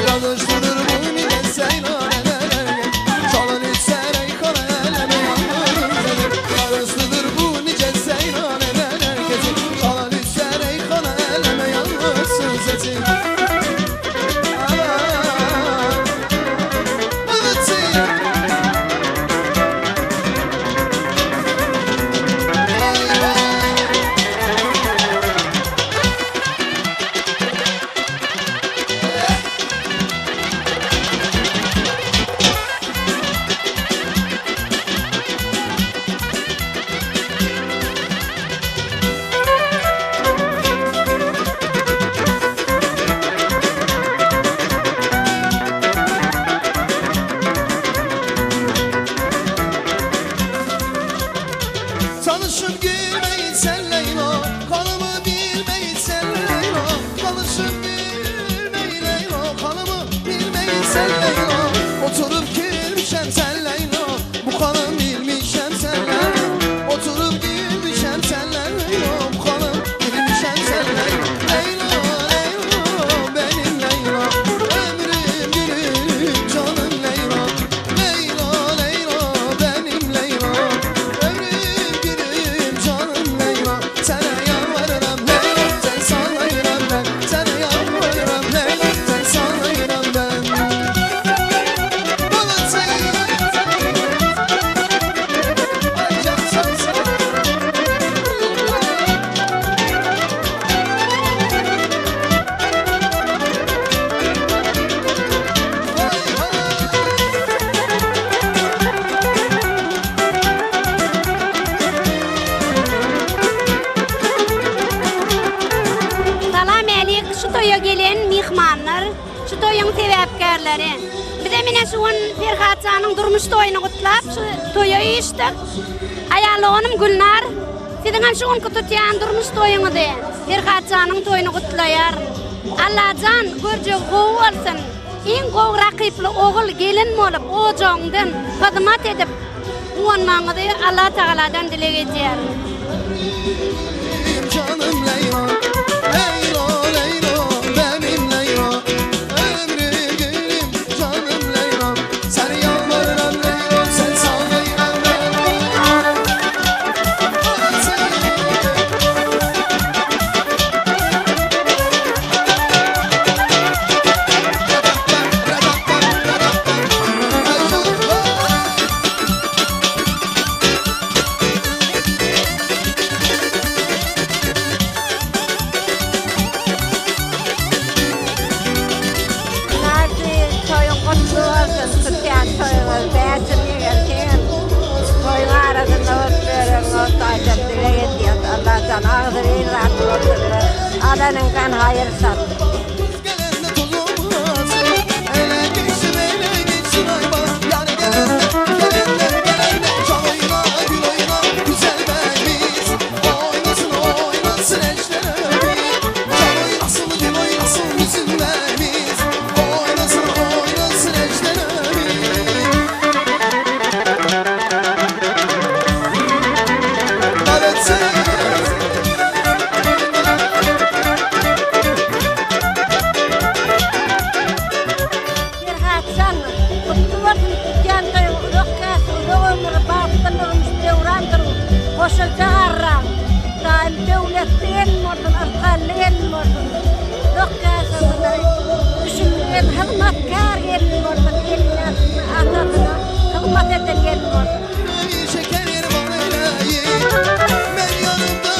Kalıştırır bu millet seyran edeler, çalın içser ey kara eleme yanlarım dedim. Kalıştırır bu nice seyran edeler, çalın içser ey kara eleme yanlarsın sesin. Tanışıp gülmeyi sen Leyla, kanımı bilmeyi sen Leyla. Tanışıp gülmeyi Leyla, kanımı bilmeyi sen Leyla. Oturup gülmüşem sen Leyla, bu kanım bilmişem sen Leyla. Oturup gülmüşem sen Leyla, bu kanım bilmişem sen Leyla. Leyla, Leyla, benim Leyla, ömrüm gülüm canım Leyla. Leyla, Leyla, benim Leyla, ömrüm gülüm canım Leyla. Sana yalvarırım Leyla, sen sanayırım ben. Sana yalvarırım Leyla, sen sanayırım ben. Babası. Ay can sensin. Salam alik, şu toya gelen mihmanlar, şu toyun sebepkarları. Bir de mine şuun Ferhatcanın durmuş toyunu kutlap, şu toya iştik. Ayaloğunum Gülnar, sizin hem şuun kututyan durmuş toyunu de. Ferhatcanın toyunu kutlayar. Allah can, görce goğu olsun. En goğu rakipli oğul gelin olup, o joğundan hizmet edip, onmanı de Allah Teala'dan dile geçer. Canım Leyla, Leyla, Leyla, benim Leyla, ömrüm gülüm canım Leyla. Sen yalvarırım Leyla, sen sanayırım ben. Adanın kan hayır sat. Gelende toz olmaz, ele geçsin ay bana. Yani gelende, can oyna, gül oyna, güzel beyimiz. Oynasın, oynasın eşlerimiz. Can oynasın, gül oynasın, bizim beyimiz. Oynasın, oynasın eşlerimiz. Evet, hem hizmetkar gelin olsun, eline atasına hizmet eden gelin olsun. Şeker var eyleyin, ben yanımda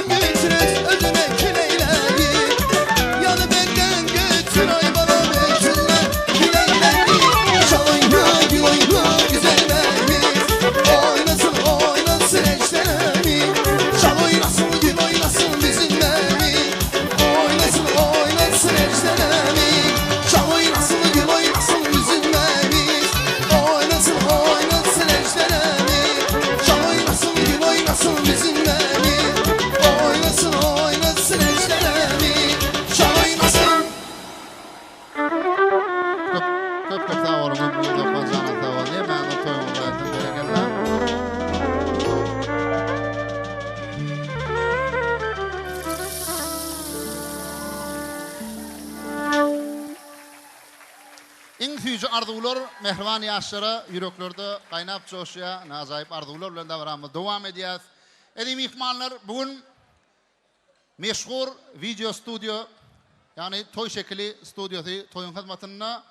götürüz özüne küleyleyin. Yanı benden götür ay bana mevcutlar küleyleyin. Çalayla gül oyna güzellerimiz, oynasın oynasın eşlerimiz. Çal oynasın gül oynasın bizim memiz, oynasın oynasın eşlerimiz. Çal oynasın gül oynasın bizim memiz, oynasın oynasın eşlerimiz. Çal oynasın gül oynasın bizim memiz, oynasın oynasın eşlerimiz. Çal oynasın. Köp köp sağ olun. Dokman canı sağ olun. Ben de toyum olaydım. Bereketle. İň süýji arzuwlar, mehriban ýaşlara ýüreklerde gaýnap joşýa, nazaýyp arzuwlar bilen dowam edýäs. Edi mihmanlar, bugün meşhur video studio, yani toy şekli studiosy, toyun hyzmatyna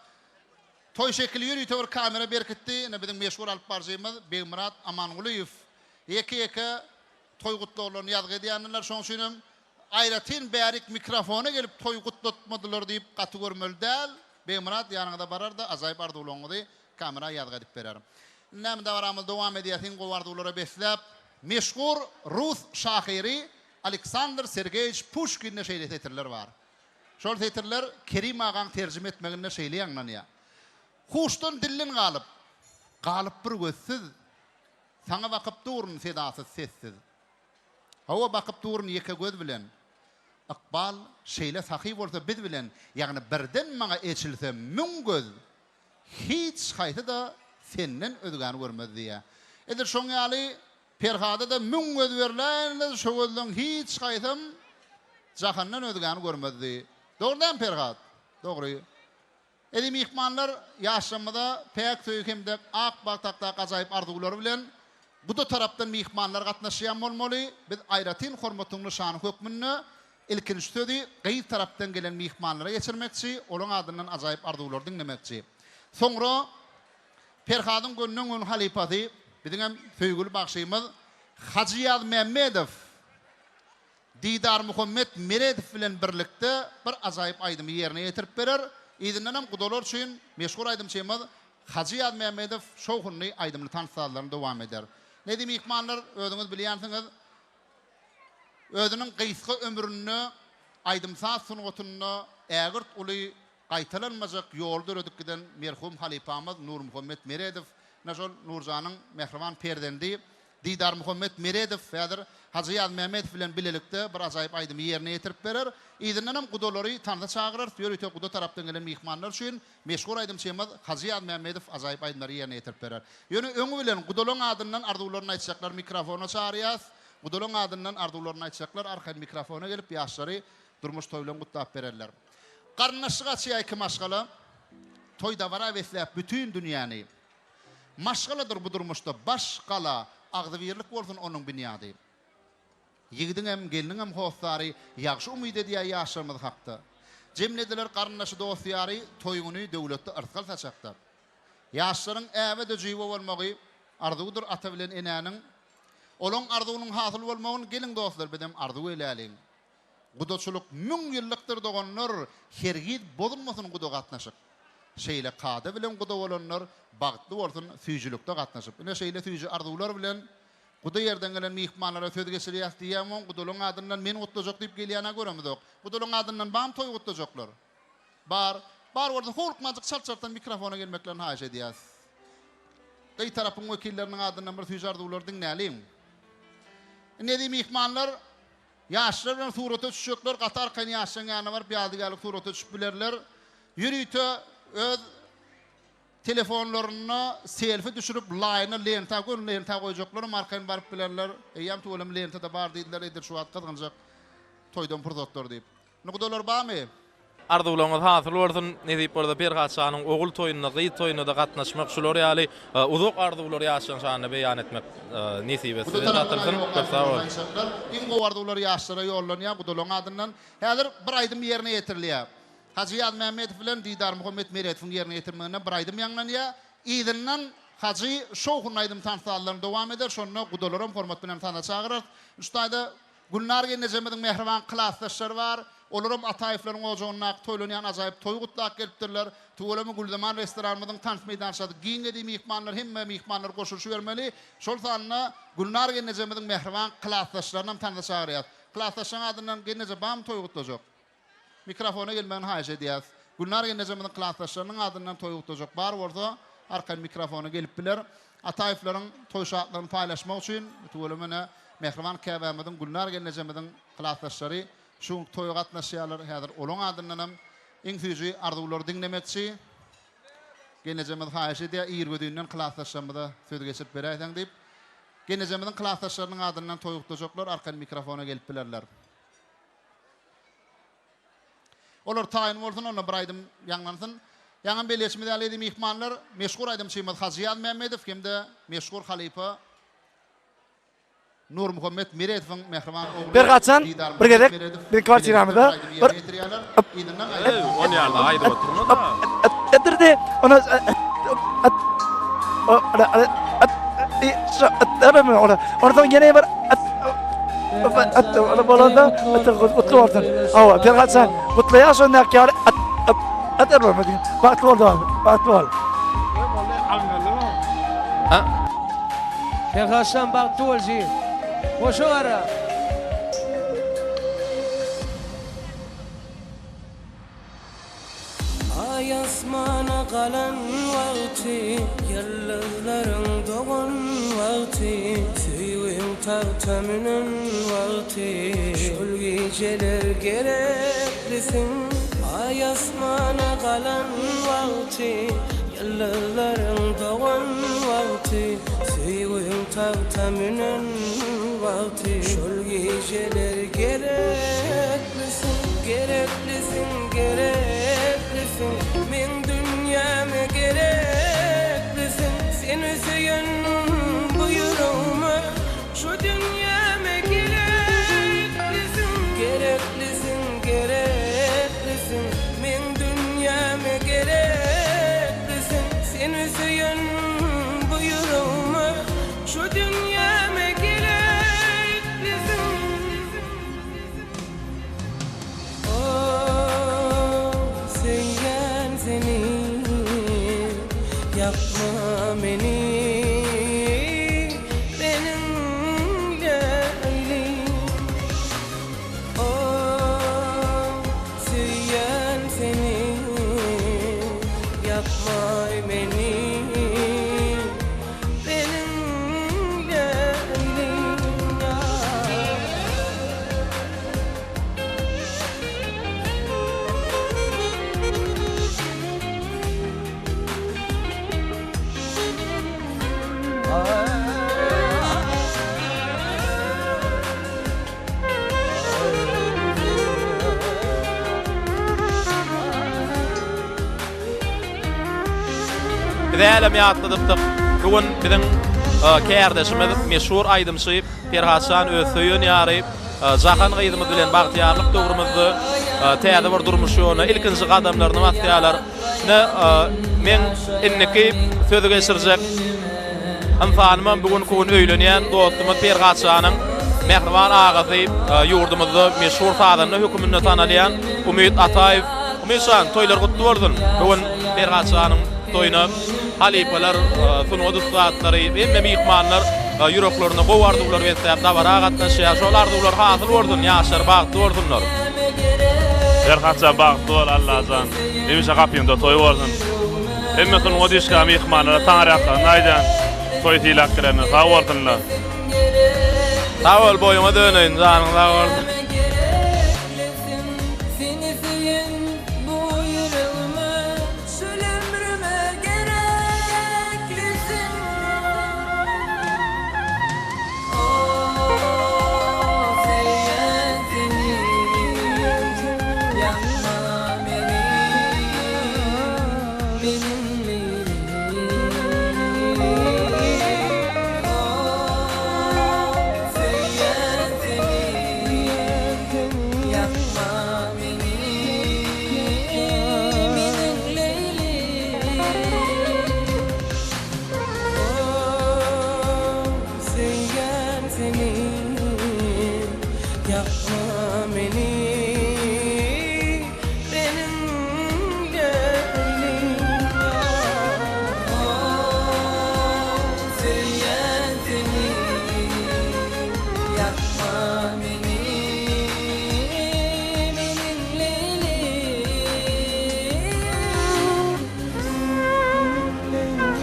toy şekli ýürüýte bir kamera berkitdi. Ne bizim meşhur alyp barjymyz Begmurat Amanguliýew. Eki toy gutlaglaryny ýazgy edýänler, şoň üçin aýratyn bärik mikrofona gelip toy gutlatmadylar diýip gaty görmeli. Begmurat ýanyňda barar da azaýyp arzuwlaňyzy kamera ýazgy edip berer. Näme baramyz dowam edýäsiň gowy arzuwlara beslep meşhur Rus şahyry Aleksandr Sergeyevich Pushkinne şeýle tetirler bar. Şol tetirler Kerim agaň terjime etmegine şeýle ýaňlanýar. Huşdan dillin galyp bir gözsiz, sana bakyp durun sedasyz sessiz. Hawa bakyp durun ýeke göz bilen. Akbal şeýle sahy bolsa biz bilen, ýagny birden maňa eçilse müň göz, hiç haýsy da senden özgäni görmez diýär. Edir şoň ýaly Perhada da müň göz berler, şo gözden hiç haýsym jahandan özgäni görmezdi. Dogrydan Perhat? Dogry. Edi mihmanlar ýaşamyda pek söýkemde ak baktakda gazaýyp arzuwlary bilen bu da tarapdan mihmanlar gatnaşýan bolmaly. Biz aýratyn hormatyny şany hökmünde ilkinji sözi gaýy tarapdan gelen mihmanlara geçirmekçi, olaň adyndan ajaýyp arzuwlary dinlemekçi. Soňra Perhadyň gönünden gön halipasy biziň hem söýgüli bagşymyz Hacıyaz Mehmedow Didar Muhammed Meredow bilen birlikde bir ajaýyp aýdymy ýerine ýetirip berer. İzinden hem gudolar üçin meşhur aýdymçymyz Hacıyaz Mehmedow şowhuny aýdymly tanysalaryny dowam eder. Nedim mihmanlar özüňiz bilýänsiňiz, özüniň gysga ömrüni aýdymsaz sunugatyny ägirt uly gaýtalanmajak ýolda öredip giden merhum halipamyz Nur Muhammed Meredow, näşol Nurjanyň mehriban perdendi Didar Muhammed Meredow ýa-da Hacıyaz Mehmedow bilen bilelikde bir ajaýyp aýdymy ýerine ýetirip berer. İzinden hem gudolary tanıda çağırır. Ýöreýte gudo tarapdan gelen mihmanlar üçin meşhur aýdymçymyz Hacıyaz Mehmedow ajaýyp aýdymlary ýerine ýetirip berer. Ýöne öňü bilen gudolaryň adyndan arzuwlaryny aýtjaklar, mikrofona çağırýas. Gudolaryň adyndan arzuwlaryny aýtjaklar, arka mikrofona gelip ýaşlary durmuş toý bilen gutlap bererler. Garnaşyga çyýky maşgala toýda bara beslep bütün dünýäni. Maşgaladyr bu durmuşda başgala agdy birlik bolsun onuň bünyady. Ýigidin hem geliniň hem howsary ýagşy umyt edýär ýaşamyz hakda. Jemlediler garnaşy dostýary toýuny döwletde arskal saçakda. Ýaşlaryň äwede jiwa bolmagy arzuwdyr ata bilen enäniň. Olaň arzuwynyň hasyl bolmagyny gelin dostlar bilen arzuw eläliň. Gudoçuluk müň ýyllykdyr doganlar hergit bozulmasyn gudo gatnaşyk. Şeýle kada bilen gudo bolanlar bagtly bolsun süýjülükde gatnaşyp. Ine şeýle süýjü arzuwlar bilen gudo ýerden gelen mihmanlara söz geçirýär diýäm, gudolaryň adyndan men gutlajak diýip gelýäne göremizok. Gudolaryň adyndan bam toý gutlajaklar. Bar orada horkmazyk çarçartan mikrofona gelmeklerini haýyş edýäs. Gaý tarapyň wekilleriniň adyndan bir süýjü arzuwlar dinläliň. Nedi mihmanlar ýaşlar bilen surata düşükler, gatar kan ýaşlaryň ýanyna barıp ýadygarlyk surata düşüp bilerler. Ýürüýte öz telefonlaryna selfie düşürüp layna lenta goýjaklar, markaň barıp bilerler. Eýem tuğulym lentada bar diýdiler, edir şu wagt kazanjak toýdan purzatlar diýip. Nugudalar barmy? Arzuwlaňyz hasyl bolsun, nedip orada Perhat şanyň ogul toýunyna, gyý toýunyna da gatnaşmak şular ýaly uzak arzuwlar ýaşaýan şanyny beýan etmek nesip etsin. Çok sağ olun. Iň gowy arzuwlar ýaşlara ýollanýar, gudolaryň adyndan. Häzir bir aýdym ýerine ýetirilýär. Hacı Yad Mehmet bilen Didar Muhammed Meret'in yerine getirmegine bir aýdym ýaňlanýa. İdinden Hacı şoğun aýdym tanıtlarlarına dowam eder. Şonuna gudolaram hormat bilen tanıta çağırar. Üstayda Gülnar Genezemediň mehriban klassdaşlary bar. Olaram Ataýevlaryň ojagyna toýlanýan ajaýyp toý gutlak gelipdirler. Tuwalamy Guldaman restoranymyzyň tanıt meýdançyda giň edi mehmanlar hemme mehmanlar goşuşy bermeli. Şol sanyna Gülnar Genezemediň mehriban klassdaşlaryny tanıta çağırýar. Klassdaşyň adyndan Geneze bam toý gutlajak. Mikrofona gelmegini haýyş edýäs. Gülnar Genezemediň klassdaşlarynyň adyndan toý gutlajak. Bar bolsa arka mikrofona gelip biler. Ataýevlaryň toý şatlaryny paýlaşmak üçin tuwalamyna mehriban käbämediň Gülnar Genezemediň klassdaşlary şu toýga gatnaşýarlar häzir olaň adyndan iň füýji arzulary dinlemekçi. Genezemed haýyş edýär ýergödünden klassdaşlarymyza söz geçirip berýän diýip. Genezemediň klassdaşlarynyň adyndan toý gutlajaklar arka mikrofona gelip bilerler. Olar taýyn bolsun ona bir aýdym ýanglansyn. Ýangam belesmede aledy mehmanlar meşhur aýdym Şeýmat Hacı Yad Mehmedow hemde meşhur halifa Nur Muhammed Meret'in mehriban oğlu. Bir kaçan, bir gerek, bir kvartiramızda. On ýarda aýdyp oturma da. Edirdi, ona... Oradan gene bir... Ona bolanda, kutlu oldun. Bir kaçan, kutlu ya sonra ki atar olmadı. Baklı oldu abi, baklı oldu. Bir kaçan baklı oldu. Boşu ara. Ay asmana kalan vakti, yıldızların doğan vakti, süyün tavtamının vakti, şol geceler gereklisin. Ay asmana kalan vakti, yıldızların doğan vakti, süyün tavtamının vakti, şol geceler gereklisin, gereklisin, gereklisin. Men dünyama gereklisin, seni söyün bu yüreğime, şu dünyama gereklisin, gereklisin, gereklisin. Men dünyama gereklisin, seni söyün bu yüreğime, şu dünyama gereklisin. Yapma beni benim leylim. Oh, süyen seni yapma beni benim leylim. Bizelem ýatladypdyk. Bugün biziň kärdeşimiz meşhur aýdymçy Ferhatşan Özsöýün ýary Zahan gyýdymyz bilen bagtyarlyk dogrumyzdy täze bir durmuş ýoluna ilkinji gadamlaryny batýarlar. Men inneki sözi geçirjek. Hanfanymam bugün kown öýlenýän dostumyz Ferhatşanyň mehriban agazy ýurdumyzda meşhur sadanyny hökümünde tanalýan Umyt Ataýew. Umytşan toýlar gutly bolsun. Bugün Ferhatşanyň toýuna halipalar, sunuwdy satlary, emme mehmanlar ýüreklerini gowardylar we dabara gatnaşýar. Şolar dular hasyl bolsun, ýaşar bagtly bolsunlar. Ferhatşan bagtly bol Allah'dan. Emişe gapýynda toý bolsun. Emme sunuwdy işga mehmanlar taňraqa naýdan toý tilak kireni sag bolsunlar. Sag bol boýuňa döneýin, janyň sag bolsun.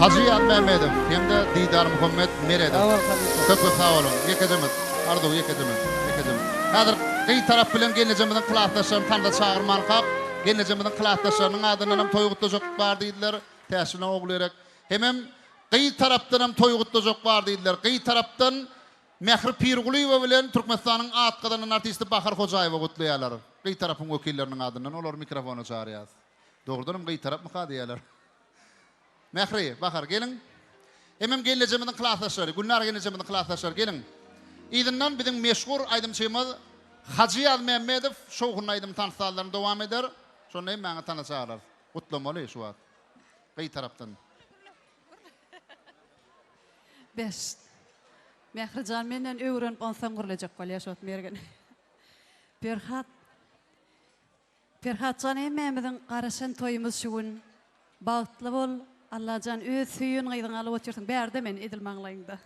Hacı Yad Mehmedov hem de Didar Muhammed Meredov. Köp sağ olun. Yekejemiz. Ardu yekejemiz. Hazır kıy taraf bilen geleceğimizin kılaataşlarını tanıda çağırman kap. Geleceğimizin kılaataşlarının adından toy gutlucuk var deydiler. Tersine oğulayarak. Hemen kıy taraftan toy gutlucuk var deydiler. Kıy taraftan Mehri Pirguliyeva bilen Türkmenistan'ın atqadanın artisti Bahar Hocayeva gutlayalar. Kıy tarafın vekillerinin adından olar mikrofonu çağırıyaz. Doğrudanım kıy taraf mı kadiyalar? Mehri, Bahar gelin. Hemen geleceğimizin kılaataşları, günler geleceğimizin kılaataşları gelin. İdinden bizim meşhur aydımçıyımız Hacı Yad Mehmedov şoğun aydım tanısallarını devam eder. Sonra hem bana tanısalar. Kutlamalı şu an. Kıy taraftan. Beş. Mehrican menden öğrenip onsan kurulacak kol yaşat mergen. Perhatcan emmemizin qarashan toyumuz şuun. Bağıtlı bol. Allah'can öz suyun gıydın alıp otursun. Berde men edilmanlayında.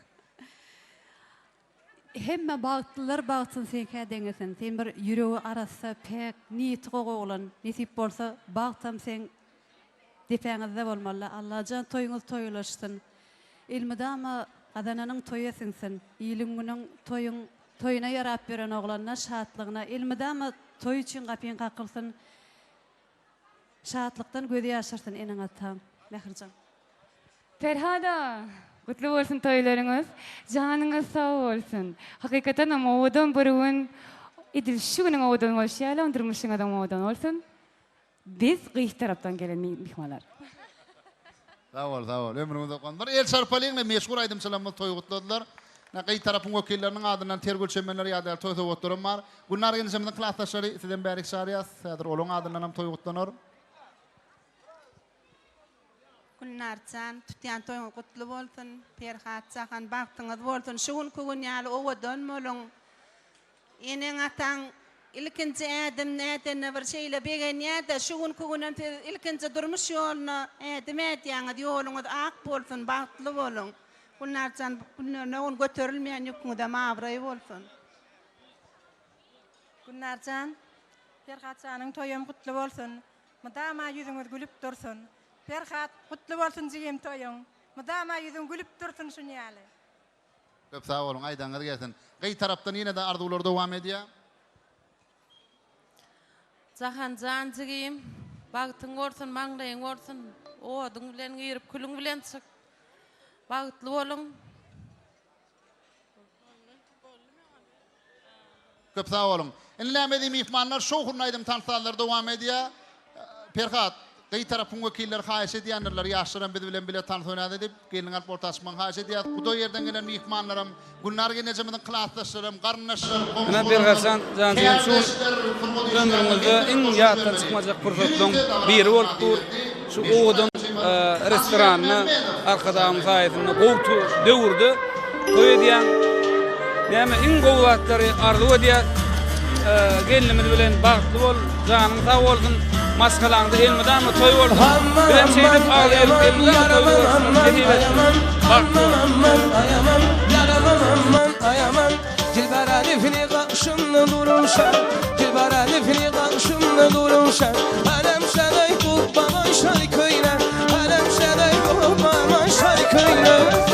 Hemme bağıtlılar bağıtsın sen dengesin. Sen bir yüreği arası pek niyeti qoğulan. Nesip bolsa bağıtsam sen defeğinizde olmalı. Allah'can toyunuz toyulaşsın. İlmidama adananın toyu esinsin. İyiliğinin toyuna yarap veren oğlanına şahatlığına. İlmidama toy için kapıyın kakılsın. Şahatlıktan gözü yaşarsın enin atam. Mehrican. Ferhada, kutlu olsun toylarınız. Canınız sağ olsun. Hakikaten ama odan barıvın idil şu günün odan olşayla ondurmuşsun adam odan olsun. Biz kıyı taraftan gelen mihmalar. Sağ ol. Ömrümüzde kondur. El Sarpali'nin meşhur aydım selamı toy kutladılar. Kıyı tarafın vekillerinin adından tergül çemenleri yadılar toy kutlarım var. Bunlar gençimizin kılaataşları sizden berik sarıyaz. Onun adından toy kutlanır. Günlerden tütyan toyun kutlu bolsun, perhatsakan baktınız bolsun, şuun kugun yalı ova dönmölün. Enen atan ilkinci edim netene bir şeyle begen yada, şuun kugunan ilkinci durmuş yolunu edim etyanı yolunuz ak bolsun, baktlı bolun. Günlerden günlerine on götürülmeyen yükünü de mavray bolsun. Günlerden perhatsanın toyum kutlu bolsun, mıdama yüzünüz gülüp dursun. Perhat, kutlu olsun diyeyim toyun. Mıdama yüzün gülüp dursun şunyali. Köp sağ olun, aydanlar gelsin. Kıy taraftan yine de arzular devam ediyor. Zahan diyeyim. Bağıtın olsun, manglayın olsun. O adın bilen girip külün bilen çık. Bağıtlı olun. Köp sağ olun. Enlemediğim ihmanlar şoğun aydım tanısallar devam ediyor. Perhat. Kıy tarafın vekiller haýyş edýänler ýaşlaran biz bilen bile tanışýan edip gelin alyp ortaşman haýyş edýär. Bu ýerden gelen mihmanlarym, günler gelejemizin klassdaşlarym, garnaşlarym, Ana bir Hasan Janjyň şu ömrümizde iň ýatdan çykmajak pursatyň biri bolupdyr. Şu Oğudun restoranyny arkadaşym saýetinde gowtu döwürde toý edýän näme iň gowy wagtlary arzu edýär. Gelinimiz bilen bagtly bol, janyň sag bolsun. Maskalandı elmeden mi toy oldu? Bilen şeydip ağlayalım elmeden toy olsun. Ayamam Dilberani fili qarşımda duruşan Dilberani fili qarşımda duruşan Alem şaday kulpama şay köyler Alem şaday kulpama şay köyler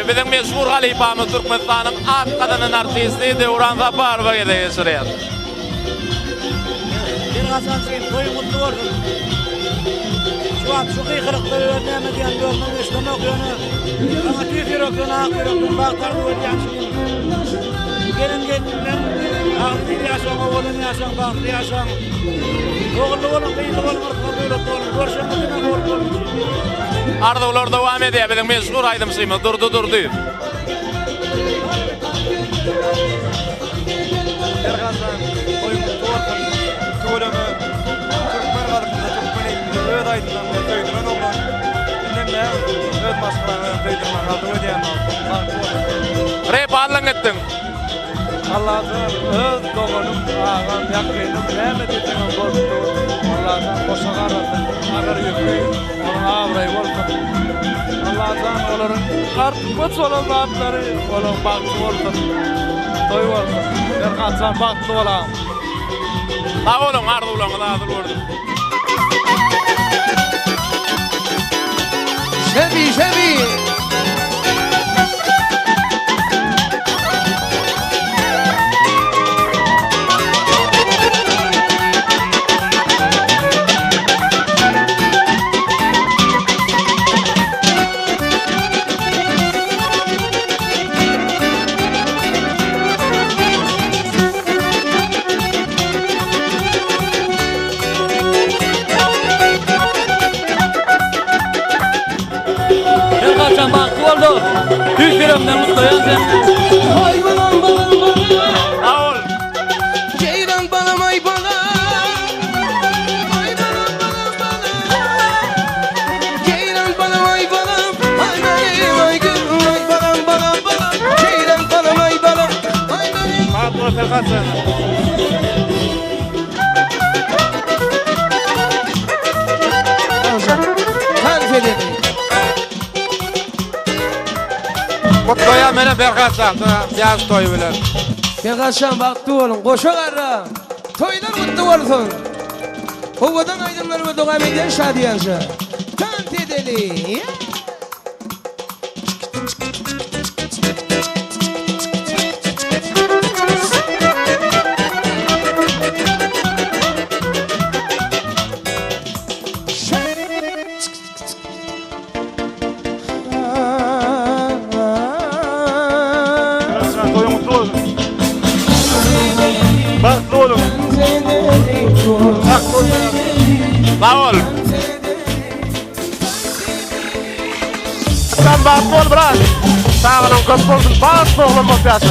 Bizim meşhur halifamız Türkmenistan'ın ak kadının artisti Devran Zaparova geçiriyor. Bir Hasan Hüseyin toyu mutlu olsun. Şu an şu kıykırıkta öğrenme diyen görmem işleme okuyonu. Ama tüyfir okuyonu, akır okuyonu, bağlar öğreyen şimdi. Gelin gelinle ağzını yaşam, oğlunu yaşam, bağlı yaşam. Oğullu olun, kıyılı olun, ırklı olun, görüşen olun, olun. Arzular devam ediyor. Bizim meşhur aydımsıyımız durdu. Erhasan oyunu tuvartın, tuğrımı, Türkmen halkında Türkmen eğitimde öğd aydından öğdüren olan dinlenme, öğd maskılarına öğdürmen aldı ödeyen aldı. Rep alın ettin. Allah'ın öğd doğanım, ağam, yaklayınım, Mehmet ettiğinin korktu. Allah'ın koşa karardı, ağır yüklü, onun ağırayı olsun. Allah'ın onların kartmış olan zatları, onun baktı olsun. Toy olsun. Erhasan baktı olam. Sağ olun, ardı ulan, lazım oldu. Şebi. mutlayan sen. Ay balam balam balam. Sağ ol. Ceylan balam ay balam. Ay balam balam balam. Ceylan balam ay balam. Ay benim ay gülüm ay balam balam balam. Ceylan balam ay balam. Ay benim. Fatma Ferhat sen. Tarif edelim. Mutluya mene Berkatsan, yaz toy bilen. Berkatsan baktı olun, koşa garra. Toylar mutlu olsun. Ovadan aydınlar ve devam eden şadiyanca. Tant edelim. Baktlı olun. Sağ ol. Sen baktlı ol bırak. Sağ olun, köp olsun. Baktlı olun mafyası.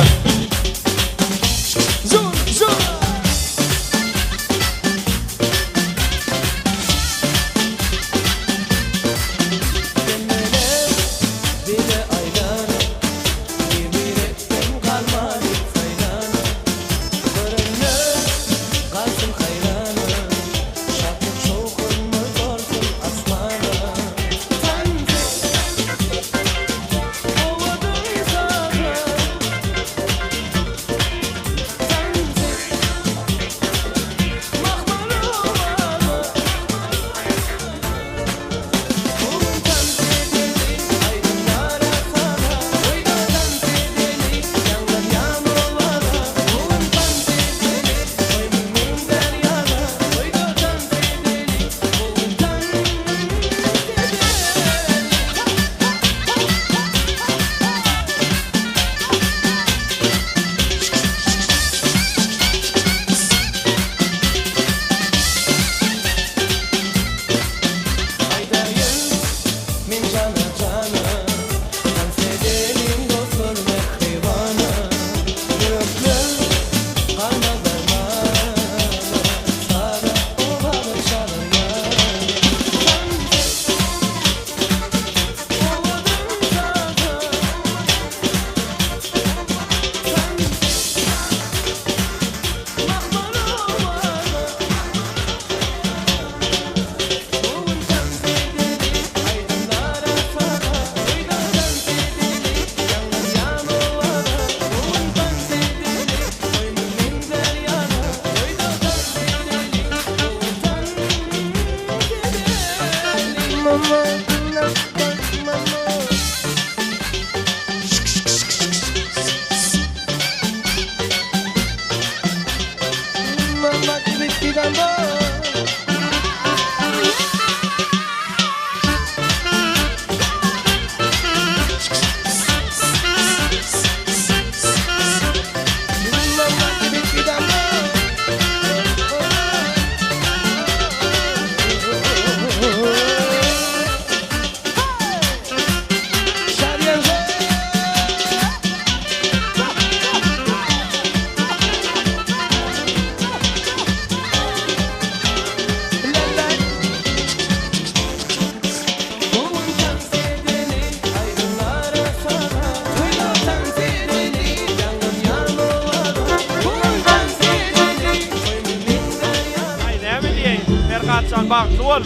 Berkatsan baktlı ol.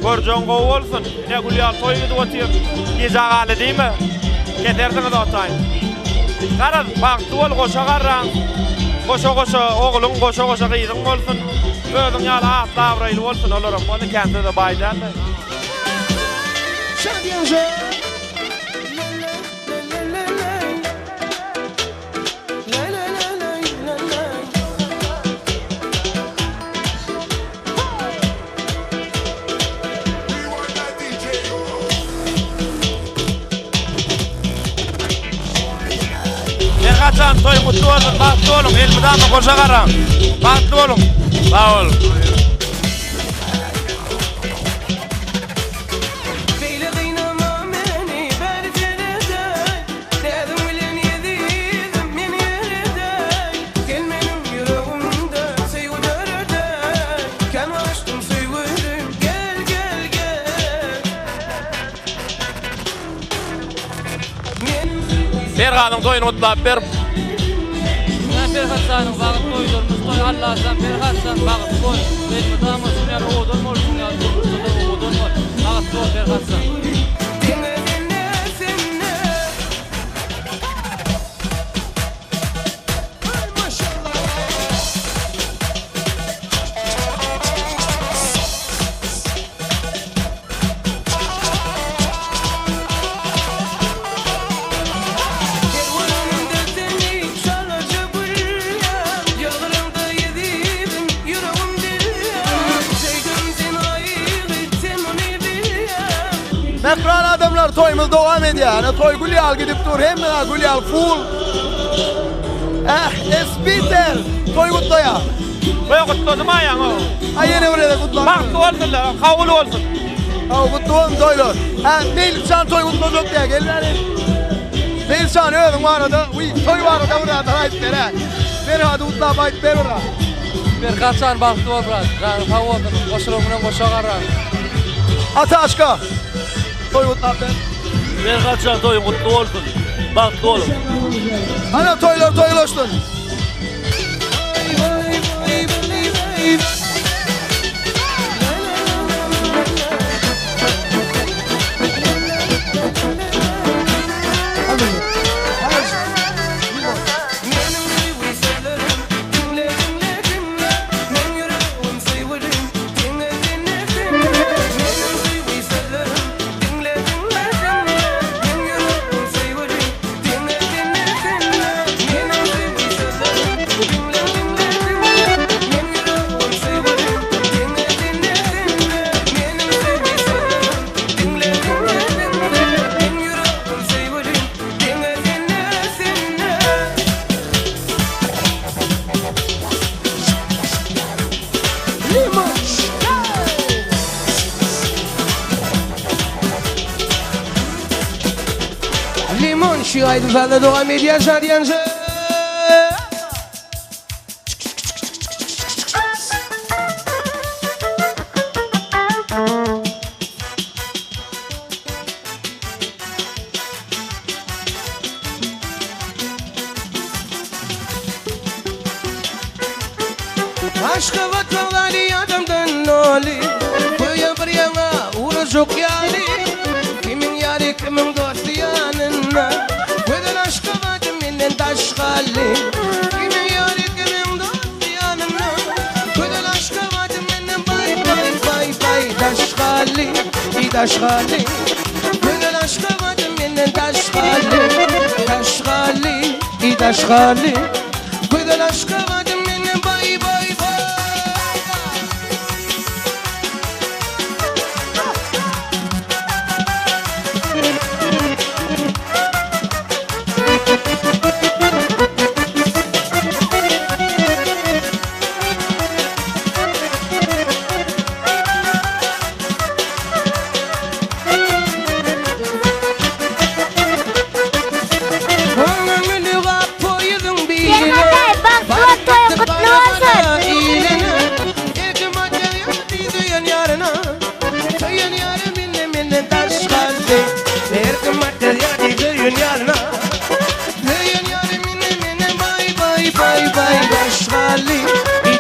Göreceğin kov olsun. Ne gülüyor toy gidi otur. Gece ağalı değil mi? Getersiniz otayın. Karın baktlı ol koşa karran. Koşa koşa oğlun koşa koşa kıydın olsun. Özün yala atla avraylı olsun olurum. Onu kendi de baydan da. Berkatsan toy mutlu olsun, baktlı olun. Elmidağ'da koşa karran. Baktlı olun. Sağ ol. Beyle kıynama beni, beni seni de. Dedim Perhatyň toýuny gutlap ber. Ferhatçanyň bagyt toýlarymyz toý Allah'tan Ferhatçan bagyt toý. Benim dama şunlar oğudun bolsun ya. Oğudun bol. Bagyt toý Ferhatçan. Mehran adamlar toyumuz devam ediyor. Yani toy Gulyal gidip dur. Hem de Gulyal full. Espiter. Toy kutluya. Toy kutladı mı ayağın o? Ayene buraya kutlu. Baktı olsunlar, kavulu olsun. Kutlu olsun toylar. Melihcan toy kutlayacak diye gelin. Melihcan öldüm var arada. Toy var arada burada. Haydi bere. Bere hadi kutla bayt bere orada. Ferhatçan bagyt ol brat. Hawadyn goşulmagyna goşagarra. Ata aşka. Toy kutla ben. Ferhatçan toýuň gutly bolsun. Bagtly bolun. Ana toylar toylaştın. Limon şiraydı zaten devam ediyor şadiyancı. Aşkı vatvaları adamdan noli. Koya bir yana uğraşık yani. Kimin yari kimin dostu yanına. Koydan aşkı vadım menden taşgali. Kimin yari kimin dostu yanına. Koydan aşkı vadım menden bay bay bay bay taşgali. Bir taşgali. Koydan aşkı vadım menden taşgali. Taşgali. Bir taşgali. Koydan aşkı vadım menden bay bay bay.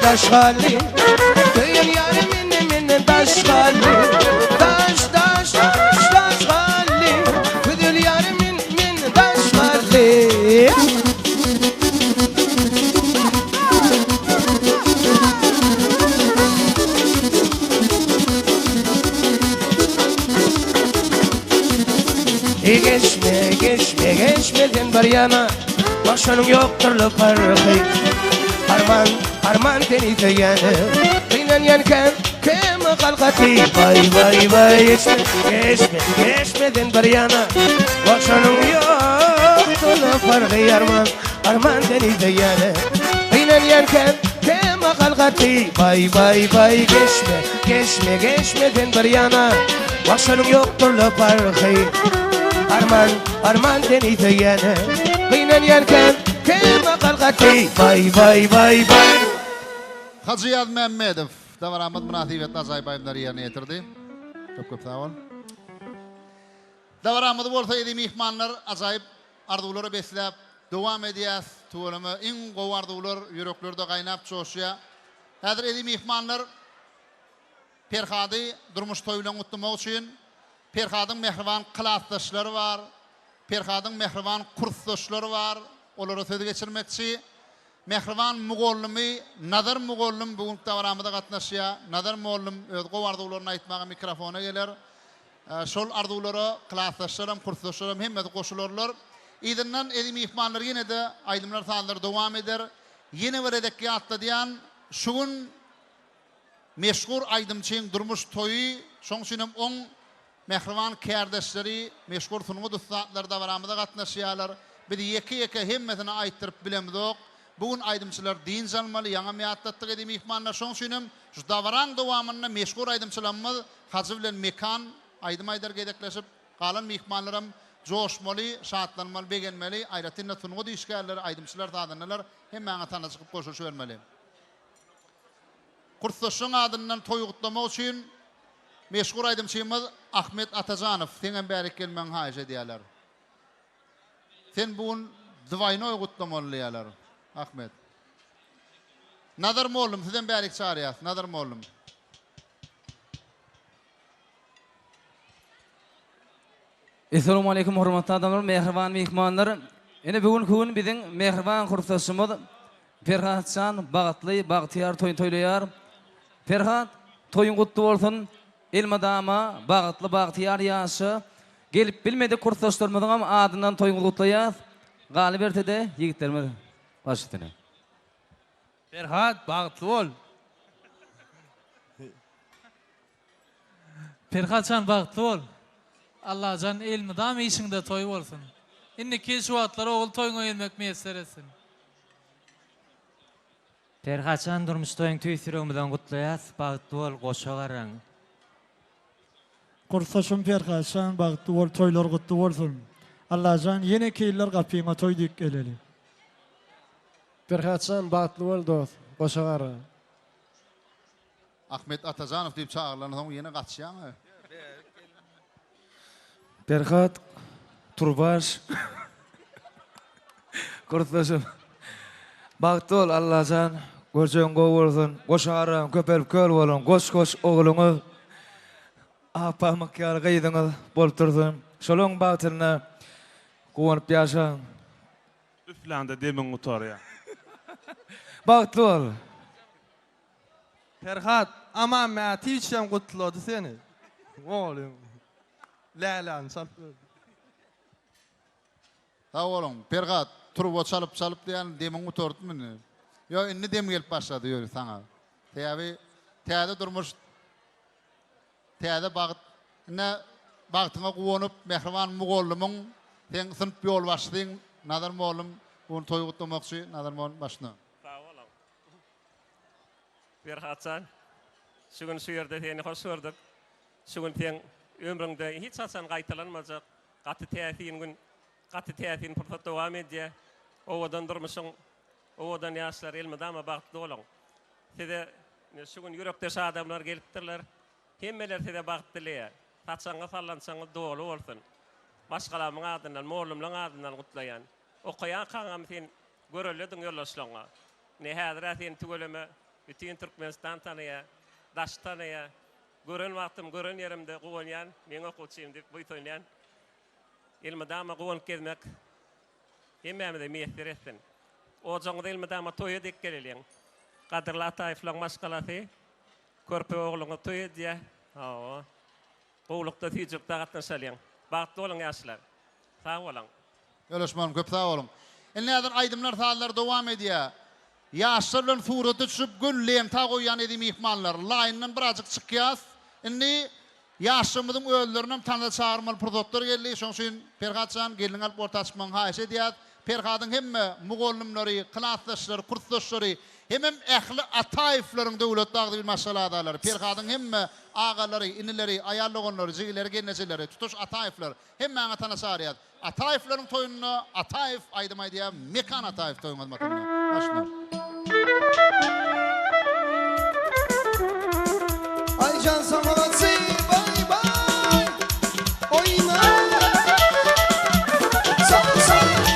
Taşgali, köyün yarı minne taşgali, taş taş taş taşgali, köyün yarı minne taşgali. Geçme geçme geçmeden bir yana, başının yoktur farkı. Arman teni teyane, inan yanken kema kalkati. Bay bay bay geçme geçmeden bir yana, başının yoktur farkı. Arman teni teyane, inan yanken kema kalkati. Bay bay bay geçme geçmeden bir yana, başının yoktur farkı. Arman teni teyane, inan yanken kema kalkati. Bay bay bay bay. Hacı Yad Mehmedov davaramız münasibetli acayipayımları yerine getirdi. Çok sağ olun. Davaramız olsaydı mihmanlar acayip arzuwlary besläp dowam edýäs. Tuğulamy iň gowy arzuwlar ýüreklerde gaýnap çoşýa. Häzir edi mihmanlar Perhady durmuş toýulan gutlamak üçin Perhadyň mehriban klassdaşlary bar, Perhadyň mehriban kursdaşlary bar. Olara söz geçirmekçi. Mehriban mugollimy Nazar Mugollum bugun tawramyda gatnaşýa. Nazar Mugollum öz gowy arzuwlaryny aýtmaga mikrofona geler. Şol arzuwlara klassdaşlarym, kursdaşlarym hemmeti goşularlar. İdinden edi mihmanlar ýene de aýdymlar sanlary dowam eder. Ýene bir edekki atlayan şugun meşhur aýdymçyň durmuş toýy, şoň üçin hem oň mehriban kärdeşleri, meşhur sungy dostlar dawramyda gatnaşýarlar. Biz ýeke-ýeke hemmetini aýtdyryp bilemdik. Bugun aýdymçylar din janmaly, ýaňa miýatlatdyk edi mihmanlar. Şoň üçin hem şu dawran dowamyna meşhur aýdymçylarymyz Hacı bilen Mekan aýdym aýdar gedekleşip galan mihmanlarym joşmaly, şatlanmaly, begenmeli, aýratynda sungy diýişgärler, aýdymçylar tadanlar hemmäňe tanaşyp goşuş bermeli. Kursdaşyň adyndan toý gutlamak üçin meşhur aýdymçymyz Ahmet Atajanow seňem bärik gelmeň haýy edýärler. Sen bugun dwaýnoy gutlamaly ýalar, Ahmet. Nazar Mugollum sizden bärik çağırýas, Nazar Mugollum. Assalamu alaykum hormatly adamlar, mehriban mehmanlar. Ene bugun gün biziň mehriban kursdaşymyz Ferhatcan Bagtly, Bagtyar toýun toýlaýar. Ferhat toýun gutly bolsun. Elmadama Bagtly, Bagtyar ýaşy gelip bilmedi kursdaşlarymyzyň adyndan toýun gutlaýar. Galip ertede ýigitlerimiz başladylar. Ferhat Bagtly bol. Ferhatcan Bagtly bol. Allah'can elmidam işinde toy bolsun. Inniki şu atlar oğul toyuna gelmek meýser etsin. Ferhatcan durmuş toyun tüýsürüňizden gutlaýas, bagtly bol, goşagaran. Kursaşım Ferhatcan bagtly bol, toylar gutly bolsun. Allah'can ýene keýler gapyňa toy diýip geleli. Ferhatcan bagtly bol dost, goşagaran. Ahmet Atajanow diýip çağırlanan ýene gatşýaňy. Ferhat Turbaş Kurtlaşım Bagtly bol Allah'can görjeň gowy bolsun, goşagaran, köpelip köl bolun, goş-goş ogluňyz apamak ýaly gyýdyňyz bolup dursun. Şolaň bagtyna gowunyp ýaşaň. Üflände demin utarya. Bagtly bol. Ferhat aman mä tiýçem gutlady seni. Oğlum. Lälan saplı. Ha oğlum, Ferhat turbo çalıp diýen demin utardymy? Yo, inni dem gelip başlady ýöre saňa. Täze durmuş täze bagyt ne bagtyňa gowunyp mehriban Mugollumyň sen sınıp ýol başladyň. Nazar Mugollum bunu toý gutlamakçy, Nazar Mugollum başla. Ferhatcan, şugun şu ýerde seni hoş gördük. Şugun sen ömrüňde hiç haçan gaýtalanmajak, gaty täsin pursat dowam edýär. Owadan durmuşyň, owadan ýaşlar elmidama bagtly bolan. Sede şugun ýürekde adamlar gelipdirler. Hemmeler sede bagtlylar. Haçanga sallansaňyz dowly bolsun. Başgalamyň adyndan, Mugollumlaryň adyndan gutlaýan. Okaýan kaňam sen görelediň ýollaşlaňa. Ne häzir sen tügeleme bütün Türkmenistan tanıya, daş tanıya, gören vaktim, gören yerimde gowunyan, men okuçyym dip boýtoýnaýan. Elmidama gowun gezmek, hemmämide meýser etsin. O joňda elmidama toýa dek geleliň. Gadyrly Ataýevlaň maşgalasy, körpe ogluňa toý edýär. Hawa. Gowlukda tüýjükde gatnaşalyň. Bagtly bolan ýaşlar. Sag bolan. Ýoluşman köp sag bolun. Näder aýdymlar saatlar dowam edýär. Ýaşlarlaryň suraty düşüp güllem ta goýan edi mihmanlar. Laýyndan birazjyk çykýas. Indi ýaşlarymyzyň öýlerini tanıda çağırmaly produktlar geldi. Şoň üçin Ferhatcan gelin alyp ortaçmaň haýy edýär. Ferhatyň hemme Mugollumlary, klassdaşlary, kursdaşlary, hemem ähli Ataýevlaryň döwlet dagdy bir masaladalary. Ferhatyň hemme agalary, inileri, aýallagonlary, jigileri, gelneçileri, tutuş Ataýevler hemmäňe tanaşarýar. Ataýevlaryň toýunyna Ataýev aýdym aýdýar, Mekan Ataýev toýuny matynda. Başla. Aycan Samanatsi, bye bye. Oyna. Sağ.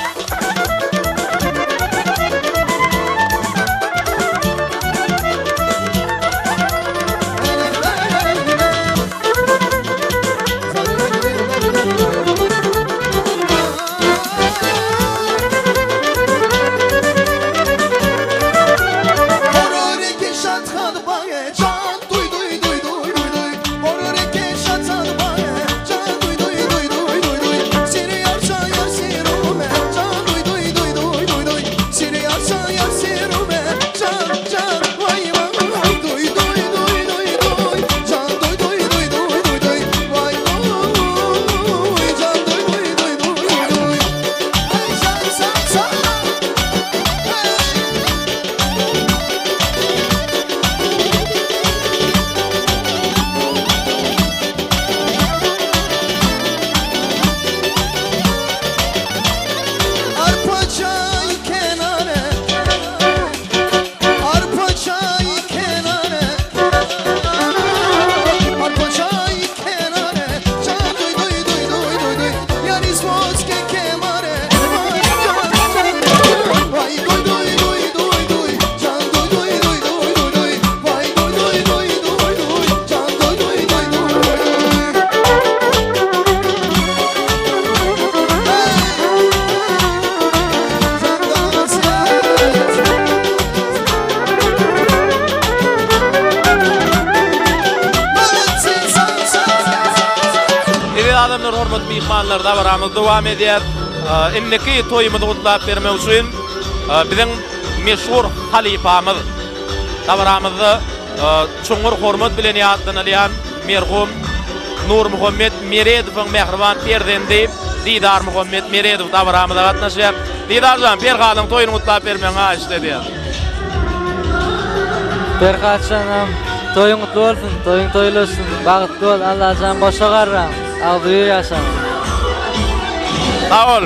hormat mihmanlar da baramız devam edýär. Inneki toýumuzy gutlap bermek üçin biziň meşhur halifamyz Tabaramyzda çoňur hormat bilen ýatlanalan merhum Nur Muhammed Meredowyň mehriban perdendi Didar Muhammed Meredow tabaramyza gatnaşýar. Didarjan Perhatyň toýuny gutlap bermeňi aýşdy diýär. Perhatçanam toyun kutlu olsun, toyun toylusun, bagıtlı ol, Allah'can boşa garram, ağzıyı yaşam. Sağ ol.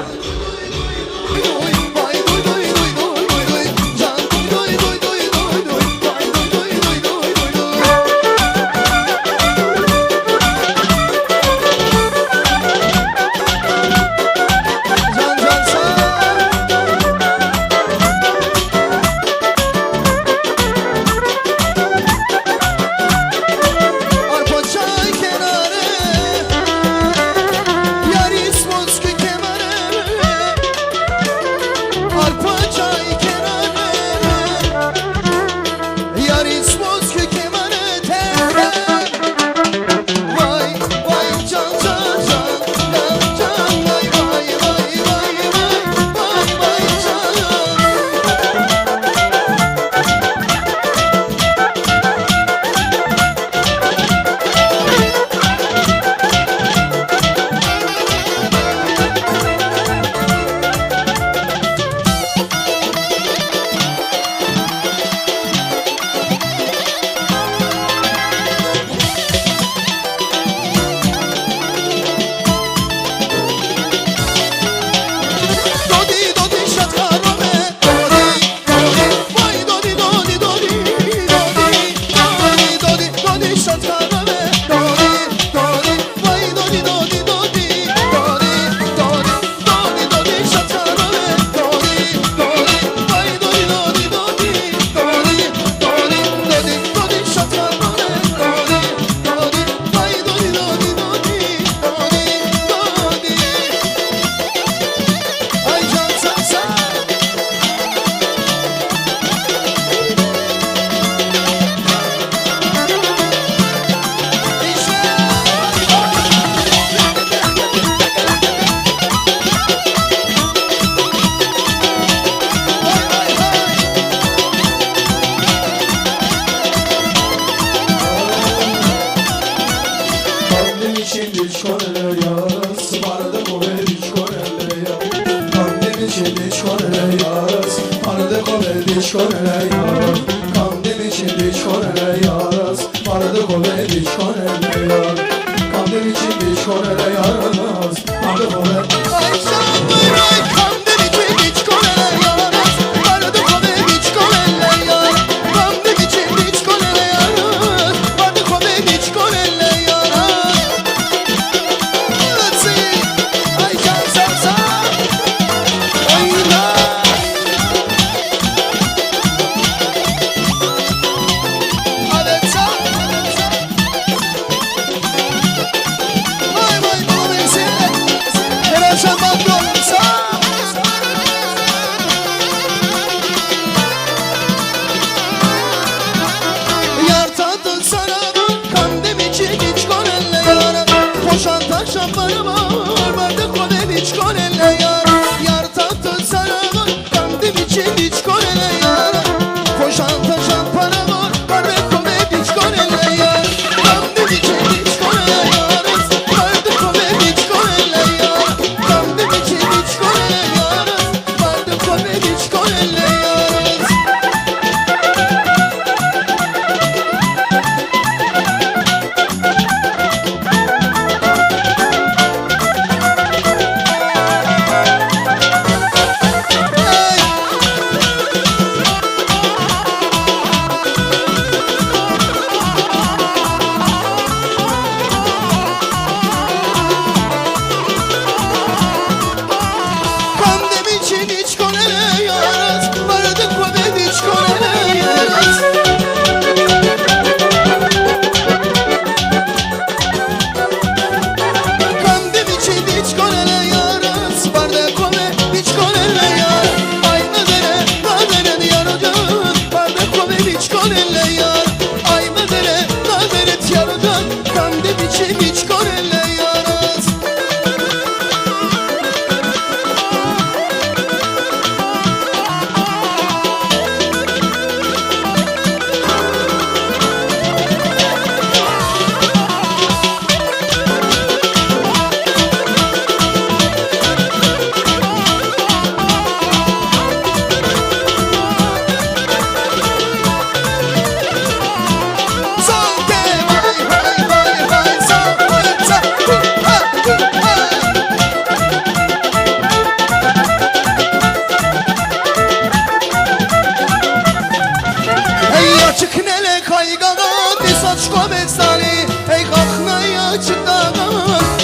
Açık nele kaygağa bir saçko besani Ey kalknaya çıkdağa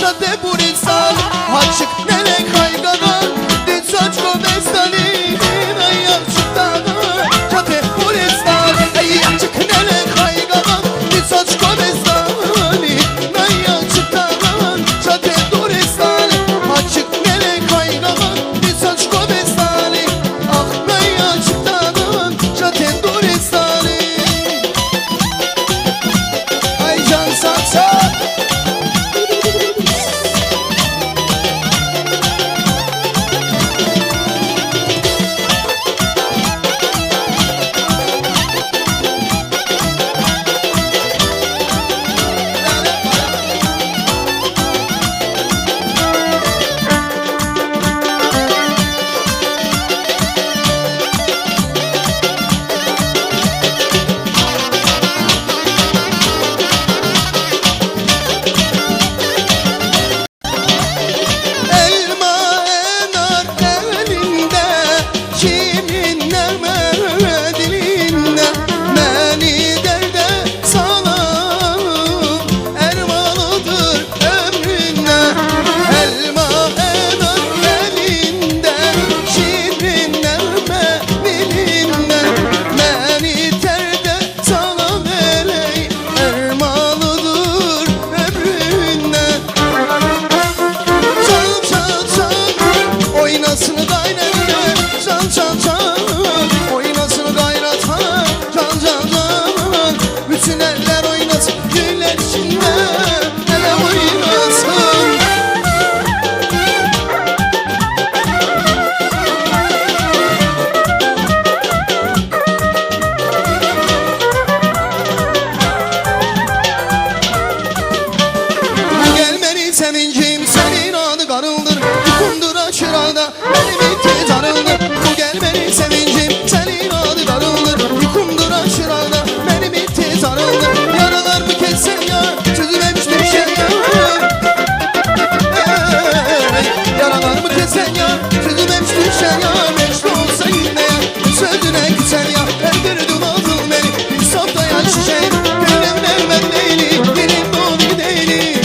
Şade bu insan Açık nele kaygağa bir saçko besani Ey çıkdağa Şade bu insan Ey açık nele kaygağa bir saçko besani Ey çıkdağa Şade bu insan Açık nele kaygağa bir saçko besani Ah ey çıkdağa Şade bu insan Ay can satsa Elma enar elinde Kimin nerme dilinde Beni derde salan Ermalıdır ömründe Elma enar elinde Kimin nerme dilinde Beni derde salan eley Ermalıdır ömründe Çal çal çal oynasın gayrete Çal çal çal oynasın gayrete Çal çal çal bütün eller oynasın güller içinde ele oynasın Bu gelmeni sevincim senin adı karıldır Yukundur aşırada benim itti canıldır Bu gelmeni sevincim senin adı karıldır Yukundur aşırada benim itti canıldır Yaralar mı kessen ya çözülemiş bir şey ya Yaralar mı kessen ya çözülemiş bir şey ya Meşru olsa yine ya sözüne güzel ya Öldürdün oldun beni bir softaya şişeyim Gönlümün elmen değilim benim doğru değilim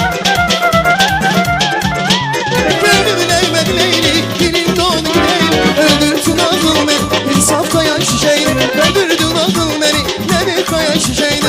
Gönlümün elmen değilim benim doğru değilim Öldürdün oldun beni bir softaya şişeyim Öldürdün oldun beni ne bir kaya şişeyim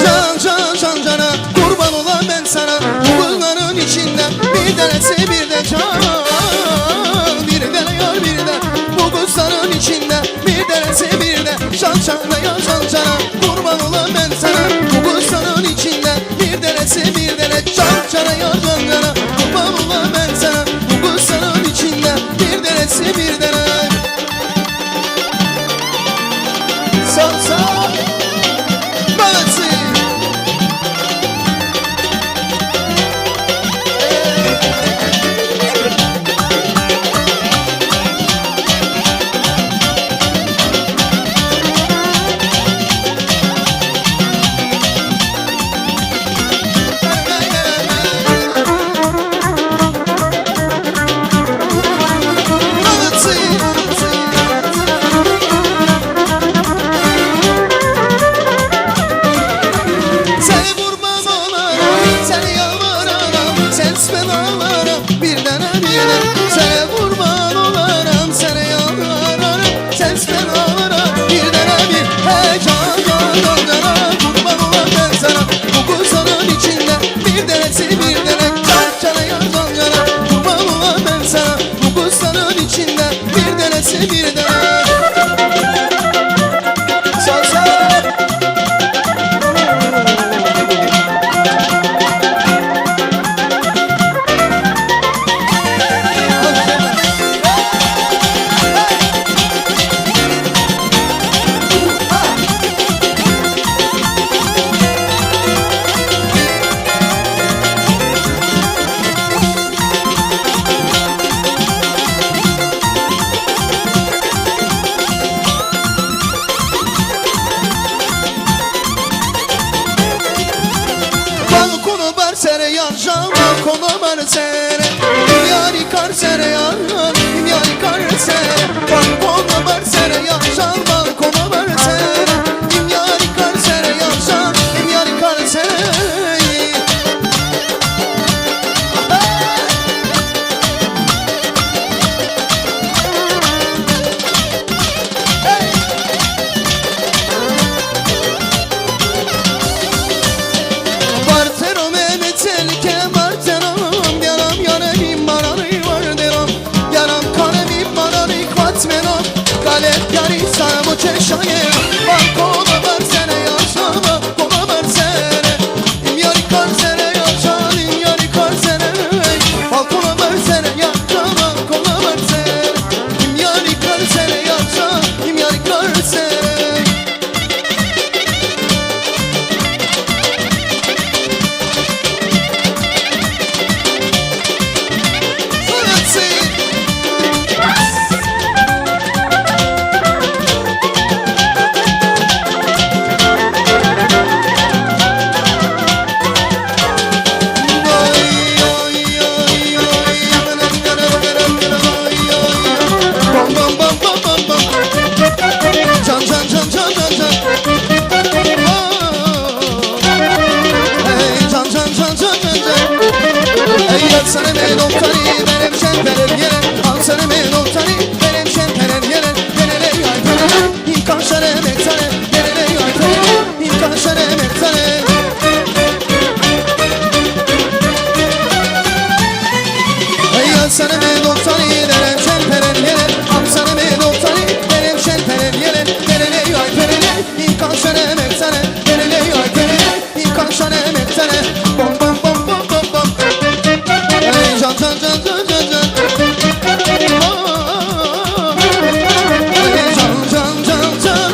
Can can can cana kurban olan ben sana Bu bunların içinden bir tanesi bir de can Bir de yar bir de bu kuşların içinden bir tanesi bir de Şan şana ya can cana kurban olan ben sana Bu kuşların içinden bir tanesi bir de Can cana ya can cana kurban olan ben sana Bu kuşların içinden bir tanesi bir de Salsa Balası Balası yaşama kola versene yari karsene yari karsene kola versene yaşama kola versene yari karsene yaşam yari karsene Çeşaye bak kola versene yaşama kola versene yari karsene yaşam yari karsene bak kola versene yaşama kola versene yari karsene yaşam yari karsene Sana ben oktani benim şempeler yere al sana ben oktani benim şempeler yere genele yaytane imkan şere mektane genele yaytane imkan şere mektane al sana ben oktani benim şempeler yere al sana ben oktani benim şempeler yere genele yaytane imkan şere mektane genele yaytane imkan şere mektane bom bom bom bom bom bom can can can can can can can can can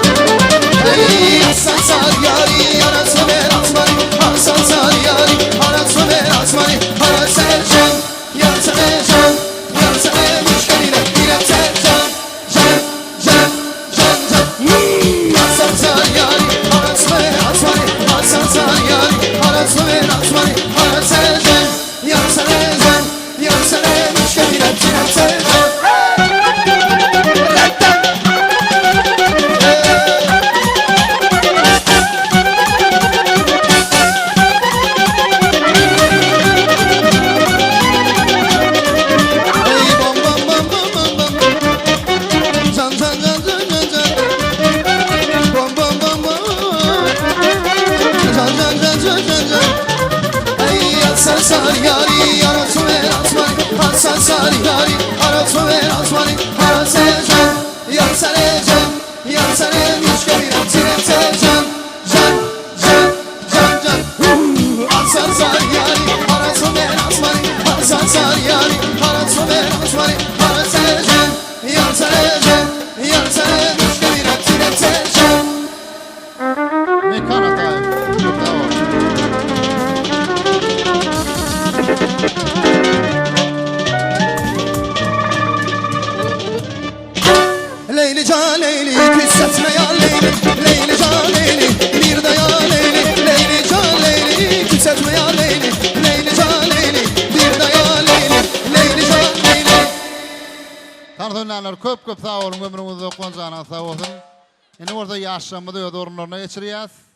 ey Hasan sar yari arası ver asmani Hasan sar yari arası ver asmani arası can yansana can yansana müşkeriyle diretse can can can can can Hasan sar yari arası ver asmani Hasan sar yari arası ver asmani arası can yansana can yansana müşkeriyle diretse can Hasan sar yari arası ver asmani Hasan sar yari arası ver asmani arası can yansana can yansana müşkeriyle diretse can can can can can Hasan sar yari arası ver asmani Hasan sar yari arası ver asmani arası can yansana can yansana müşkeriyle diretse can Mekana tayo Leyli can leyli küssetme ya leyli Leyli can leyli bir de ya leyli Leyli can leyli küssetme ya leyli Leyli can leyli bir de ya leyli Leyli can leyli Tanrı'nlar köp sağ olun ömrümüzde konuşana sağ olsun. Yine orada yaşamı da orunlarına geçiriyoruz.